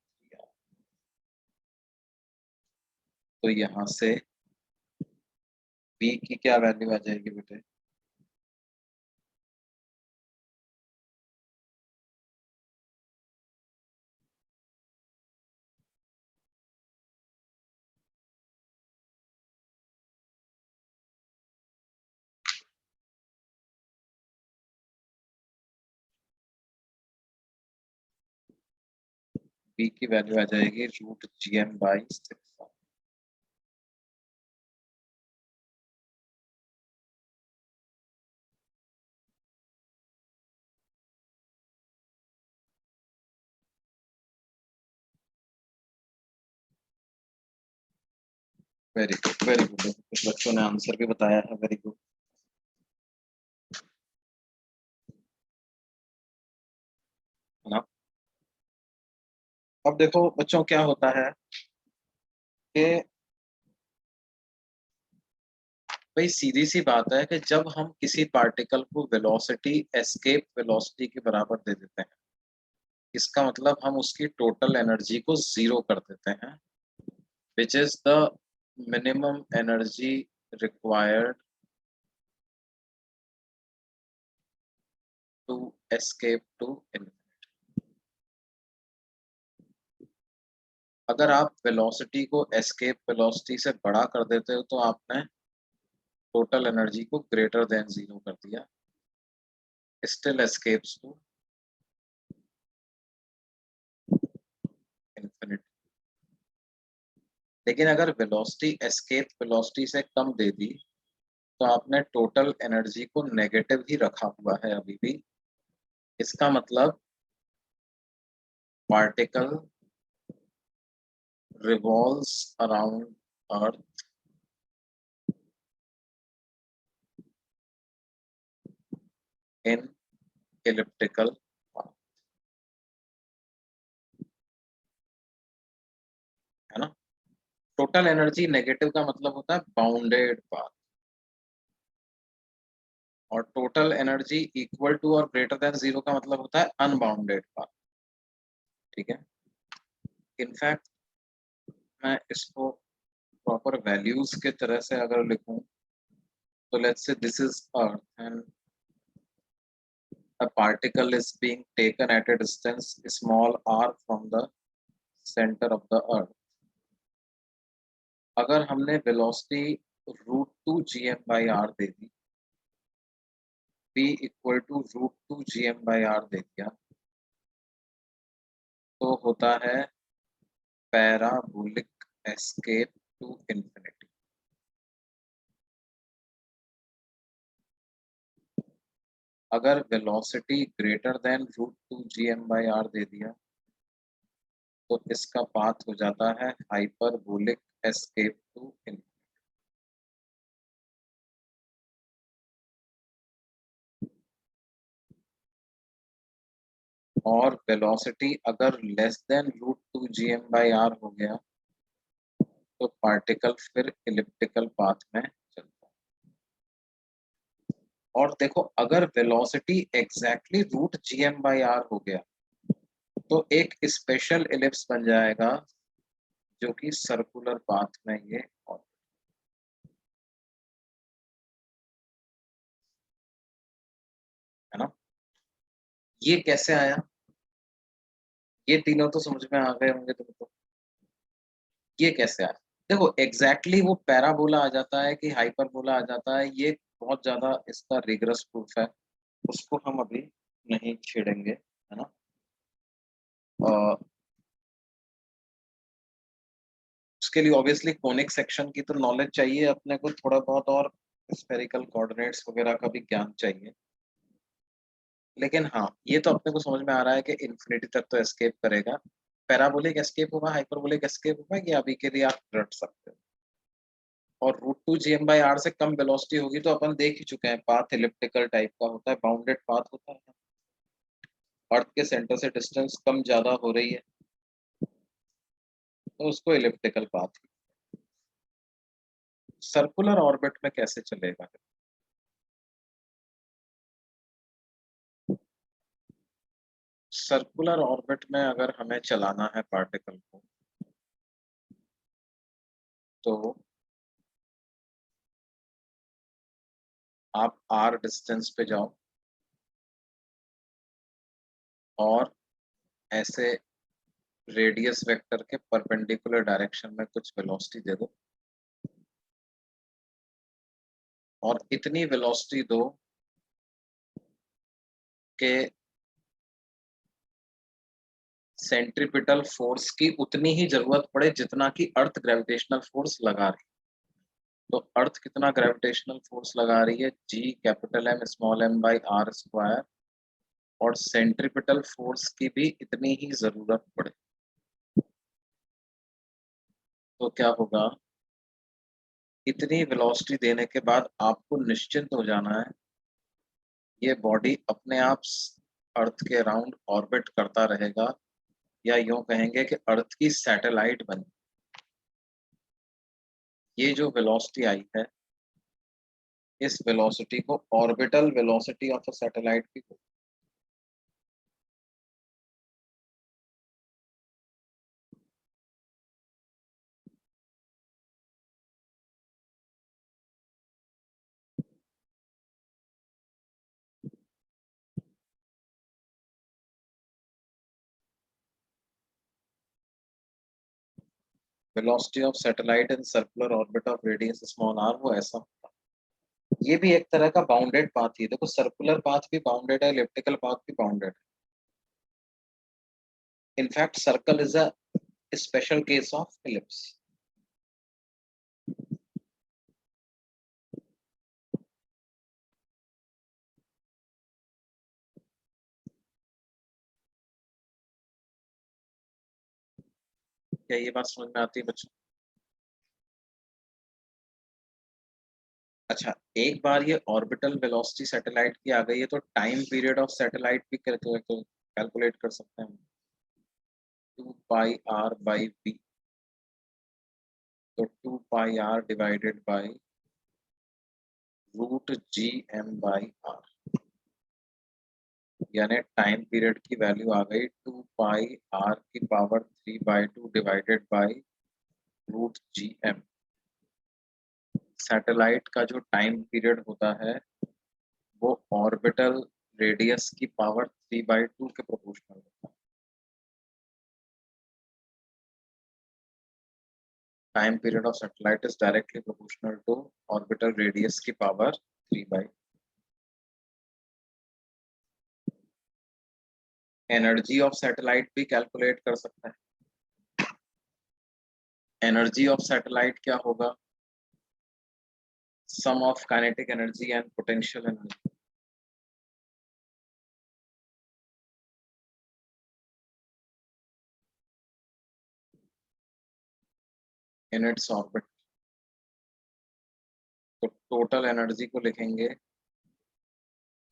तो यहाँ से v की क्या वैल्यू आ जाएगी बेटे? v की वैल्यू आ जाएगी √GM/6। Very good very good, कुछ बच्चों ने आंसर भी बताया है, वेरी गुड। है ना? अब देखो बच्चों क्या होता है कि भाई सीधी सी बात है कि जब हम किसी पार्टिकल को वेलोसिटी एस्केप वेलोसिटी के बराबर दे देते हैं, इसका मतलब हम उसकी टोटल एनर्जी को जीरो कर देते हैं, which is the minimum energy required to escape to infinity. अगर आप वेलोसिटी को एस्केप वेलोसिटी से बड़ा कर देते हो तो आपने टोटल एनर्जी को ग्रेटर देन जीरो कर दिया, स्टिल एस्केप्स टू इन्फिनिटी। लेकिन अगर वेलोसिटी एस्केप वेलोसिटी से कम दे दी तो आपने टोटल एनर्जी को नेगेटिव ही रखा हुआ है अभी भी। इसका मतलब particle revolves around earth in elliptical path, है ना। टोटल एनर्जी नेगेटिव का मतलब होता है बाउंडेड पाथ, और टोटल एनर्जी इक्वल टू और ग्रेटर देन जीरो का मतलब होता है अनबाउंडेड पाथ। ठीक है, इनफैक्ट मैं इसको प्रॉपर वैल्यूज के तरह से अगर लिखूं तो let's say this is earth and a particle is being taken at a distance small r from the center of the earth। अगर हमने वेलोसिटी √2 gm/r दे दी, p इक्वल टू √2 gm/r दे दिया, तो होता है पैराबोलिक एस्केप टू इंफिनिटी। अगर वेलोसिटी ग्रेटर देन √2 gm/r दे दिया तो इसका पाथ हो जाता है हाइपरबोलिक एस्केप टू इंफिनिटी। और वेलोसिटी अगर लेस देन √2 gm/r हो गया तो पार्टिकल फिर इलिप्टिकल पाथ में चलता है। और देखो अगर वेलोसिटी एग्जैक्टली √gm/r हो गया तो एक स्पेशल इलिप्स बन जाएगा जो कि सर्कुलर पाथ में ये और, है ना। ये कैसे आया, ये तीनों तो समझ में आ गए होंगे तुमको। ये कैसे आया, देखो एग्जैक्टली वो पैराबोला आ जाता है कि हाइपरबोला आ जाता है, ये बहुत ज्यादा इसका रिगरस प्रूफ है, उसको हम अभी नहीं छेड़ेंगे, है ना। उसके लिए ऑब्वियसली कोनिक सेक्शन की तो नॉलेज चाहिए अपने को थोड़ा बहुत, और स्फेरिकल कोऑर्डिनेट्स वगैरह का भी ज्ञान चाहिए। लेकिन हाँ, ये तो अपने को समझ में आ रहा है कि इन्फिनिटी तक तो एस्केप करेगा। पैराबोलिक एस्केप होगा, हाइपरबोलिक एस्केप होगा, ये अभी के लिए आप रट सकते हो। और √2 gm/r से कम वेलोसिटी होगी तो अपन देख ही चुके हैं, पाथ इलिप्टिकल टाइप का होता है, बाउंडेड पाथ होता है। अर्थ के सेंटर से डिस्टेंस कम ज्यादा हो रही है तो उसको इलिप्टिकल पाथ। सर्कुलर ऑर्बिट में कैसे चलेगा, सर्कुलर ऑर्बिट में अगर हमें चलाना है पार्टिकल को तो आप r डिस्टेंस पे जाओ और ऐसे रेडियस वेक्टर के परपेंडिकुलर डायरेक्शन में कुछ वेलोसिटी दे दो, और इतनी वेलोसिटी दो कि सेंट्रीपिटल फोर्स की उतनी ही जरूरत पड़े जितना कि अर्थ ग्रेविटेशनल फोर्स लगा रही। तो अर्थ कितना ग्रेविटेशनल फोर्स लगा रही है, G capital M small M by R square, और सेंट्रीपिटल फोर्स की भी इतनी ही जरूरत पड़े तो क्या होगा, इतनी वेलोसिटी देने के बाद आपको निश्चिंत हो जाना है, ये बॉडी अपने आप अर्थ के अराउंड ऑर्बिट करता रहेगा, या यूं कहेंगे कि अर्थ की सैटेलाइट बनी। ये जो वेलोसिटी आई है, इस वेलोसिटी को orbital velocity of a satellite भी बोलते हैं। Velocity of satellite in circular orbit of radius small r, वो ऐसा होता है। ये भी एक तरह का बाउंडेड पाथ ही है, देखो सर्कुलर पाथ भी बाउंडेड है, इलिप्टिकल पाथ भी बाउंडेड है। In fact circle is a special case of ellipse. क्या ये बात समझ में आती है बच्चों? अच्छा, एक बार ये ऑर्बिटल वेलोसिटी सैटेलाइट की आ गई है तो टाइम पीरियड ऑफ सैटेलाइट भी कैलकुलेट कर सकते हैं। 2πr/v, तो 2πr डिवाइडेड बाई √gm/r, यानी टाइम पीरियड की वैल्यू आ गई 2πr⁵ divided by √gm। Satellite का जो टाइम पीरियड होता है वो ऑर्बिटल रेडियस की पावर 3/2 के प्रोपोर्शनल होता है। Time period of satellite is directly proportional to orbital radius की पावर 3/2। एनर्जी ऑफ सैटेलाइट भी कैलकुलेट कर सकते हैं। एनर्जी ऑफ सैटेलाइट क्या होगा? Sum of kinetic energy and potential energy. In its orbit. तो टोटल एनर्जी को लिखेंगे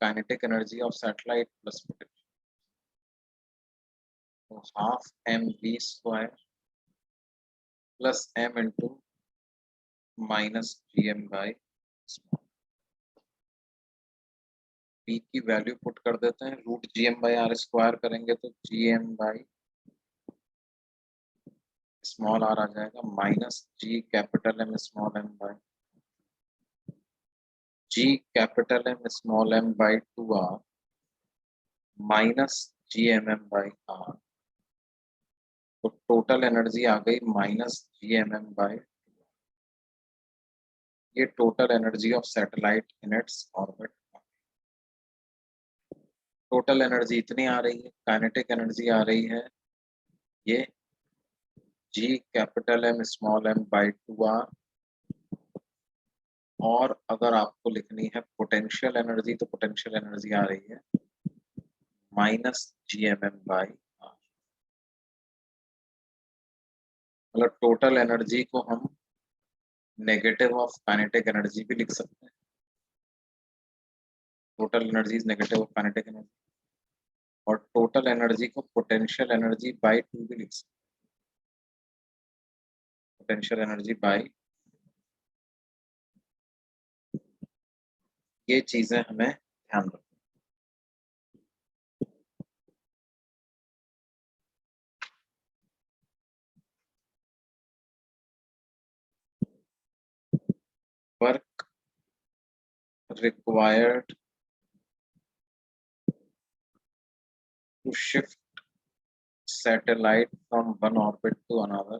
kinetic energy of satellite plus potential, तो half mv² plus m into -gm/, p की वैल्यू पुट कर देते हैं, √gm/r² करेंगे तो gm/ स्मॉल r आ जाएगा, minus g capital M small m by g capital M small m by 2r minus gmm/r। तो total energy आ गई -gmm/, ये total energy of satellite in its orbit. Total energy इतनी आ रही है, kinetic energy आ रही है ये g capital M small m by 2r, और अगर आपको लिखनी है पोटेंशियल एनर्जी तो पोटेंशियल एनर्जी आ रही है -gmm/r। मतलब टोटल एनर्जी को हम नेगेटिव ऑफ काइनेटिक एनर्जी भी लिख सकते हैं। Total energy is negative of kinetic energy, और टोटल एनर्जी को पोटेंशियल एनर्जी बाई 2 भी लिख सकते हैं। पोटेंशियल एनर्जी बाई, ये चीजें हमें ध्यान रखनी। Work required to shift satellite from one orbit to another,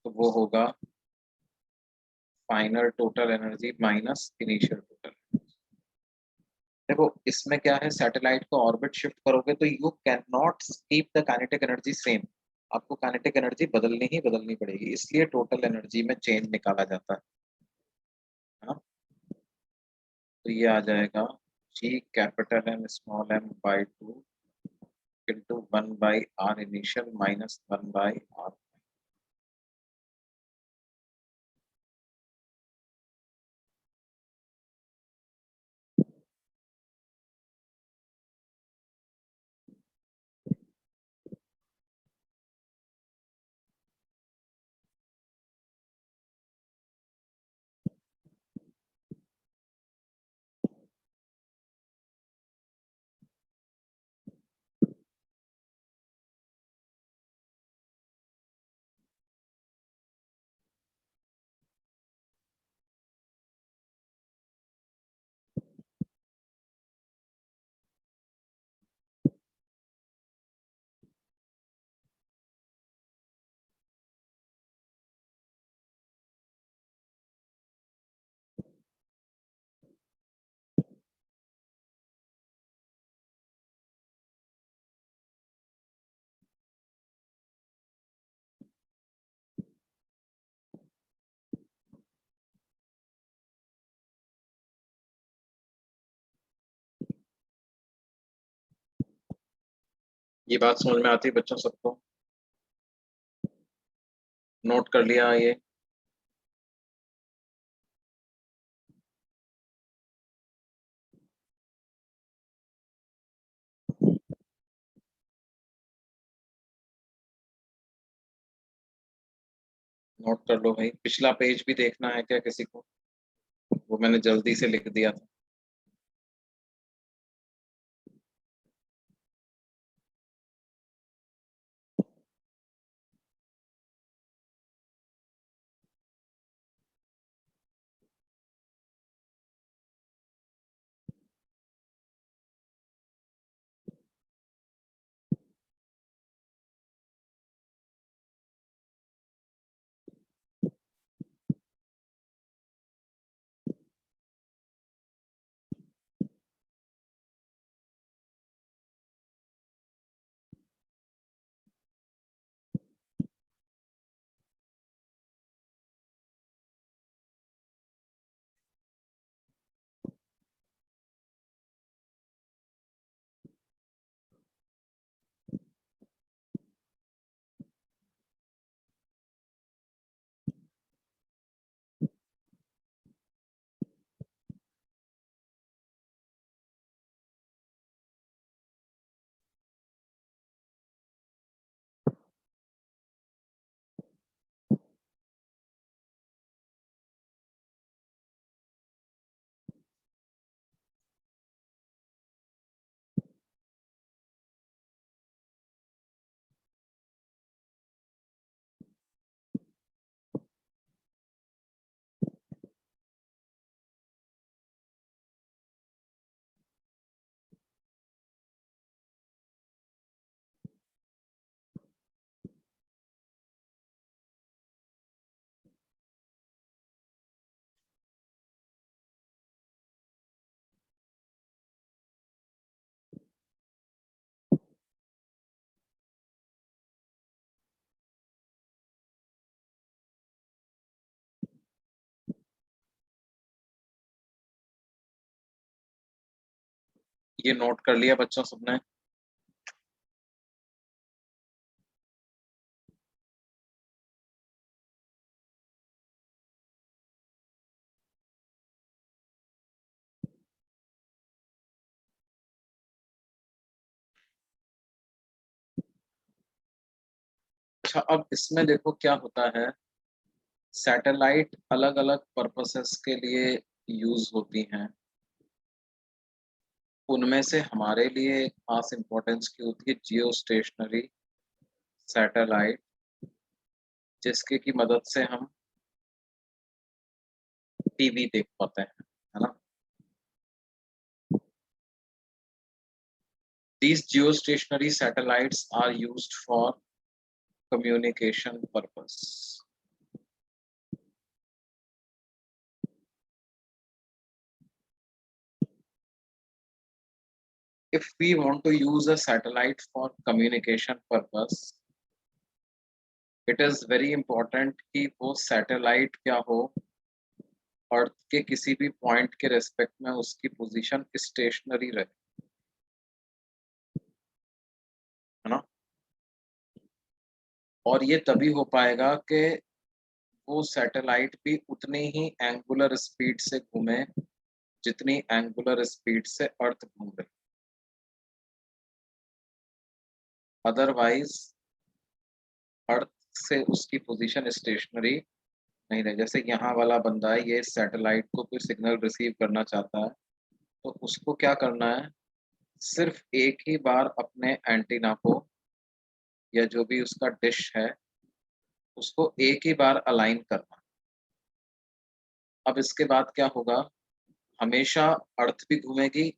तो वो होगा final total energy minus initial total. देखो इसमें क्या है, सैटेलाइट को ऑर्बिट शिफ्ट करोगे तो you can not keep the kinetic energy same, आपको काइनेटिक एनर्जी बदलनी ही बदलनी पड़ेगी, इसलिए टोटल एनर्जी में चेंज निकाला जाता है ना। तो ये आ जाएगा g capital M small m by 2 into 1/r initial minus 1/r ये बात समझ में आती है बच्चों सबको? नोट कर लिया ये? नोट कर लो भाई। पिछला पेज भी देखना है क्या किसी को? वो मैंने जल्दी से लिख दिया था। ये नोट कर लिया बच्चों सबने? अच्छा, अब इसमें देखो क्या होता है। सैटेलाइट अलग अलग पर्पसेस के लिए यूज होती हैं। उनमें से हमारे लिए खास इम्पोर्टेंस की होती है जियो स्टेशनरी सैटेलाइट, जिसके की मदद से हम टीवी देख पाते हैं, है ना? These geostationary satellites are used for communication purpose. If we want to use a satellite for communication purpose, it is very important कि वो सैटेलाइट क्या हो, अर्थ के किसी भी पॉइंट के रेस्पेक्ट में उसकी पोजीशन स्टेशनरी रहे, है ना? और ये तभी हो पाएगा कि वो सैटेलाइट भी उतनी ही एंगुलर स्पीड से घूमे जितनी एंगुलर स्पीड से अर्थ घूम रही। अदरवाइज अर्थ से उसकी पोजीशन स्टेशनरी नहीं रहे। जैसे यहाँ वाला बंदा है, ये सैटेलाइट को कोई सिग्नल रिसीव करना चाहता है, तो उसको क्या करना है? सिर्फ एक ही बार अपने एंटीना को, या जो भी उसका डिश है, उसको एक ही बार अलाइन करना। अब इसके बाद क्या होगा? हमेशा अर्थ भी घूमेगी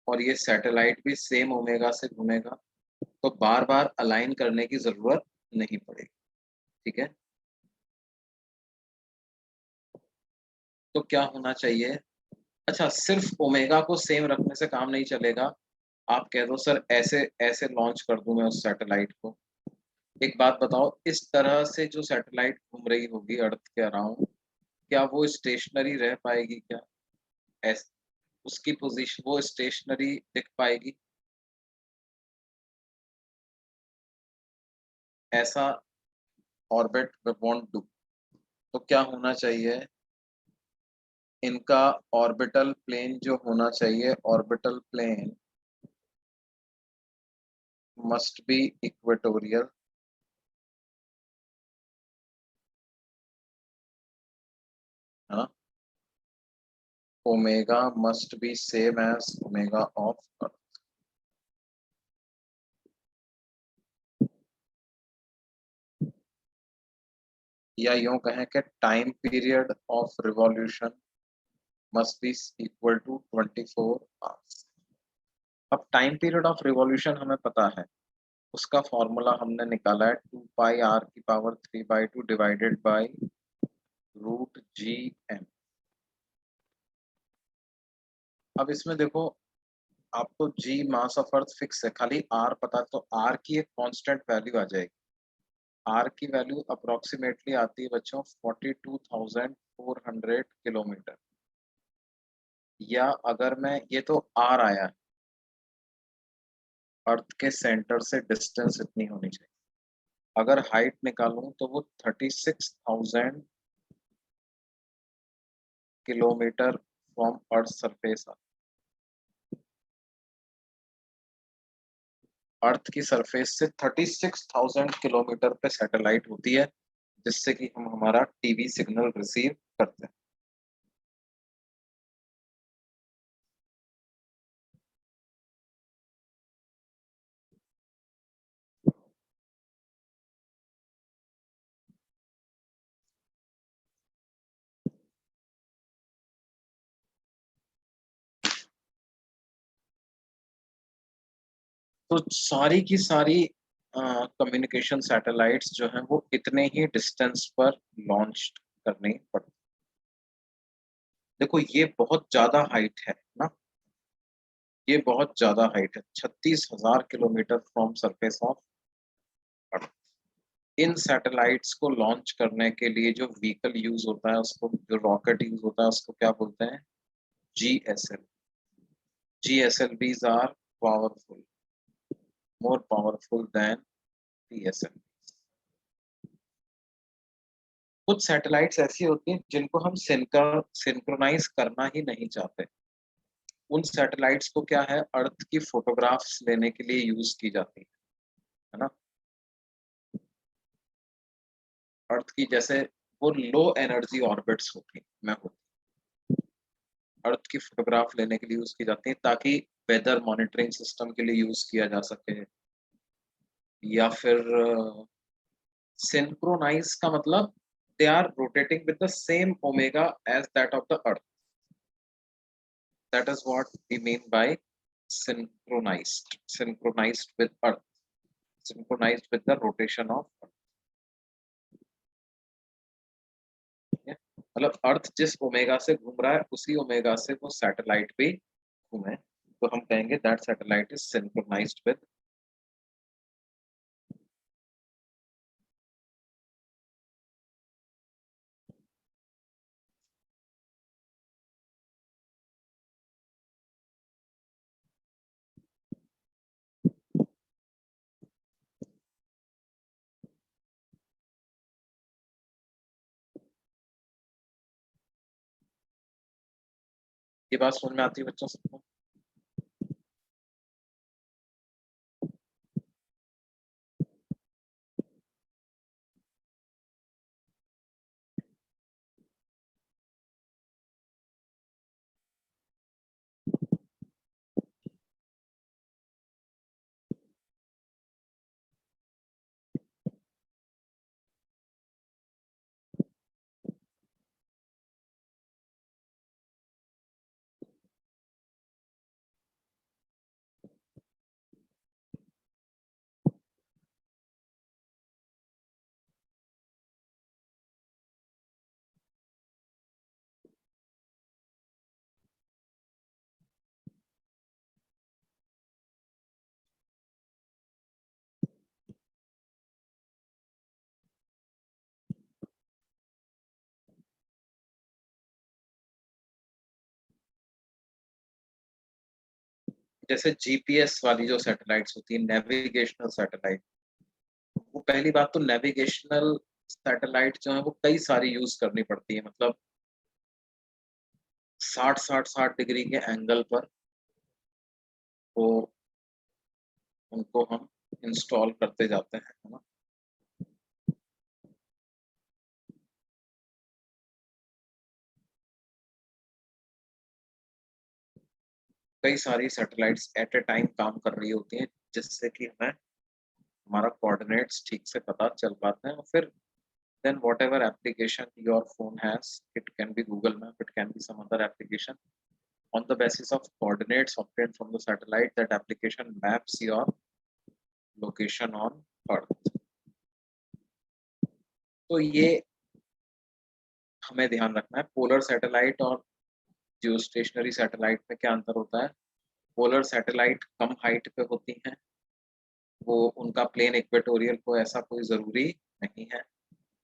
और ये सैटेलाइट भी सेम ओमेगा से घूमेगा, तो बार बार अलाइन करने की जरूरत नहीं पड़ेगी। ठीक है? तो क्या होना चाहिए? अच्छा, सिर्फ ओमेगा को सेम रखने से काम नहीं चलेगा। आप कह दो सर ऐसे ऐसे लॉन्च कर दूं मैं उस सैटेलाइट को। एक बात बताओ, इस तरह से जो सैटेलाइट घूम रही होगी अर्थ के अराउंड, क्या वो स्टेशनरी रह पाएगी क्या? ऐस उसकी पोजीशन वो स्टेशनरी दिख पाएगी? ऐसा ऑर्बिट वॉन्ट डू, तो क्या होना चाहिए, इनका ऑर्बिटल प्लेन जो होना चाहिए, orbital plane must be equatorial, है ना, omega must be same as omega of earth. या यूं कहें कि time period of revolution must be equal to 24 hours. अब टाइम पीरियड ऑफ रिवॉल्यूशन हमें पता है, उसका फॉर्मूला हमने निकाला है 2 pi r⁵ divided by √g m। अब इसमें देखो, आपको g mass of earth fix है, खाली r पता है, तो r की एक कांस्टेंट वैल्यू आ जाएगी। r की वैल्यू अप्रोक्सीमेटली आती है बच्चों 42,400 किलोमीटर। या अगर मैं, ये तो r आया है, अर्थ के सेंटर से डिस्टेंस इतनी होनी चाहिए। अगर हाइट निकालूं तो वो 36,000 किलोमीटर फ्रॉम अर्थ सरफेस। अर्थ की सरफेस से 36,000 किलोमीटर पे सैटेलाइट होती है, जिससे कि हम हमारा टीवी सिग्नल रिसीव करते हैं। तो सारी की सारी कम्युनिकेशन सैटेलाइट्स जो हैं वो इतने ही डिस्टेंस पर लॉन्च करनी पड़ती। देखो ये बहुत ज्यादा हाइट है ना, ये बहुत ज्यादा हाइट है, 36,000 kilometre from surface of earth. In satellites को लॉन्च करने के लिए जो व्हीकल यूज होता है, उसको, जो रॉकेट यूज होता है, उसको क्या बोलते हैं, GSL। GSLVs are powerful, more powerful than PSL। कुछ सैटेलाइट्स ऐसी होती हैं जिनको हम सिंक्रोनाइज करना ही नहीं चाहते। उन सैटेलाइट्स को क्या है, अर्थ की फोटोग्राफ्स लेने के लिए यूज की जाती है ना। अर्थ की जैसे वो लो एनर्जी ऑर्बिट्स होती में होती, अर्थ की फोटोग्राफ लेने के लिए यूज की जाती है, ताकि वेदर मॉनिटरिंग सिस्टम के लिए यूज किया जा सके। या फिर सिंक्रोनाइज का मतलब they are rotating with the same omega as that of the earth, that is what we mean by synchronized with earth, synchronized with the rotation of earth। मतलब अर्थ जिस ओमेगा से घूम रहा है, उसी ओमेगा से वो सैटेलाइट भी घूमे, तो हम कहेंगे that satellite is synchronized with. ये बात समझ में आती है बच्चों सबको? जैसे जीपीएस वाली जो सैटेलाइट्स होती है, नेविगेशनल सैटेलाइट, वो पहली बात तो नेविगेशनल सैटेलाइट जो है वो कई सारी यूज करनी पड़ती है, मतलब 60 डिग्री के एंगल पर वो उनको हम इंस्टॉल करते जाते हैं, है ना। कई सारी सैटेलाइट्स एट ए टाइम काम कर रही होती हैं, जिससे कि हमें हमारा कोऑर्डिनेट्स ठीक से पता चल पाते हैं। और फिर then whatever application your phone has, it can be Google Map, it can be some other application. On the basis of coordinates obtained from the satellite, that application maps your location on Earth. तो ये हमें ध्यान रखना है। Polar satellite और जियो stationery satellite में क्या अंतर होता है? पोलर सैटेलाइट कम हाइट पे होती हैं, वो उनका प्लेन इक्वेटोरियल को ऐसा कोई ज़रूरी नहीं है।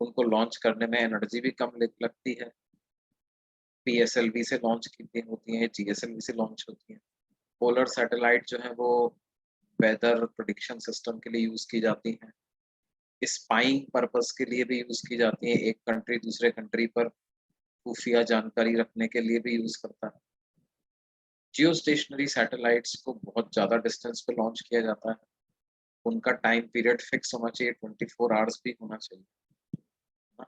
उनको लॉन्च करने में एनर्जी भी कम लगती है। पीएसएलवी से लॉन्च की होती हैं, जीएसएलवी से लॉन्च होती हैं। पोलर सैटेलाइट जो है वो वेदर प्रेडिक्शन सिस्टम के लिए यूज़ की जाती हैं। स्पाइंग पर्पस के लिए भी यूज़ की जाती हैं, एक कंट्री दूसरे कंट्री पर खुफिया जानकारी रखने के लिए भी यूज़ करता है। जियो स्टेशनरी सैटेलाइट्स को बहुत ज़्यादा डिस्टेंस पे लॉन्च किया जाता है। उनका टाइम पीरियड फिक्स होना चाहिए, 24 आवर्स भी होना चाहिए, है ना?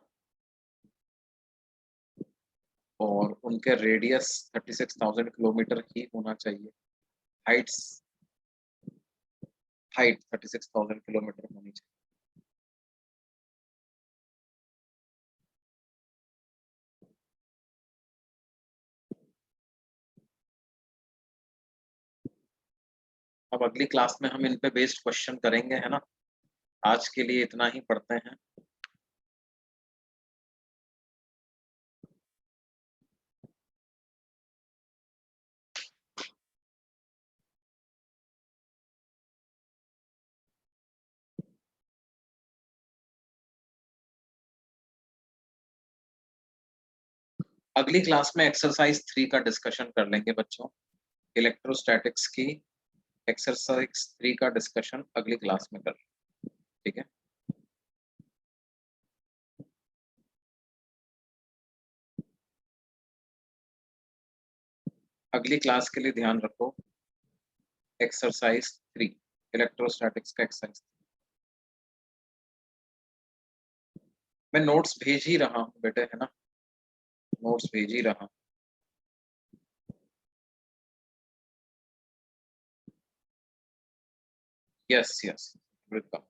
और उनके रेडियस 36,000 किलोमीटर ही होना चाहिए। हाइट्स हाइट 36,000 किलोमीटर होनी चाहिए। अब अगली क्लास में हम इन पे बेस्ड क्वेश्चन करेंगे, है ना। आज के लिए इतना ही पढ़ते हैं। अगली क्लास में एक्सरसाइज 3 का डिस्कशन कर लेंगे बच्चों। इलेक्ट्रोस्टैटिक्स की एक्सरसाइज 3 का डिस्कशन अगली क्लास में कर, ठीक है। अगली क्लास के लिए ध्यान रखो, एक्सरसाइज 3 इलेक्ट्रोस्टैटिक्स का एक्सरसाइज। मैं नोट्स भेज ही रहा हूँ बेटे, है ना, नोट्स भेज ही रहा हूँ। Yes yes, welcome.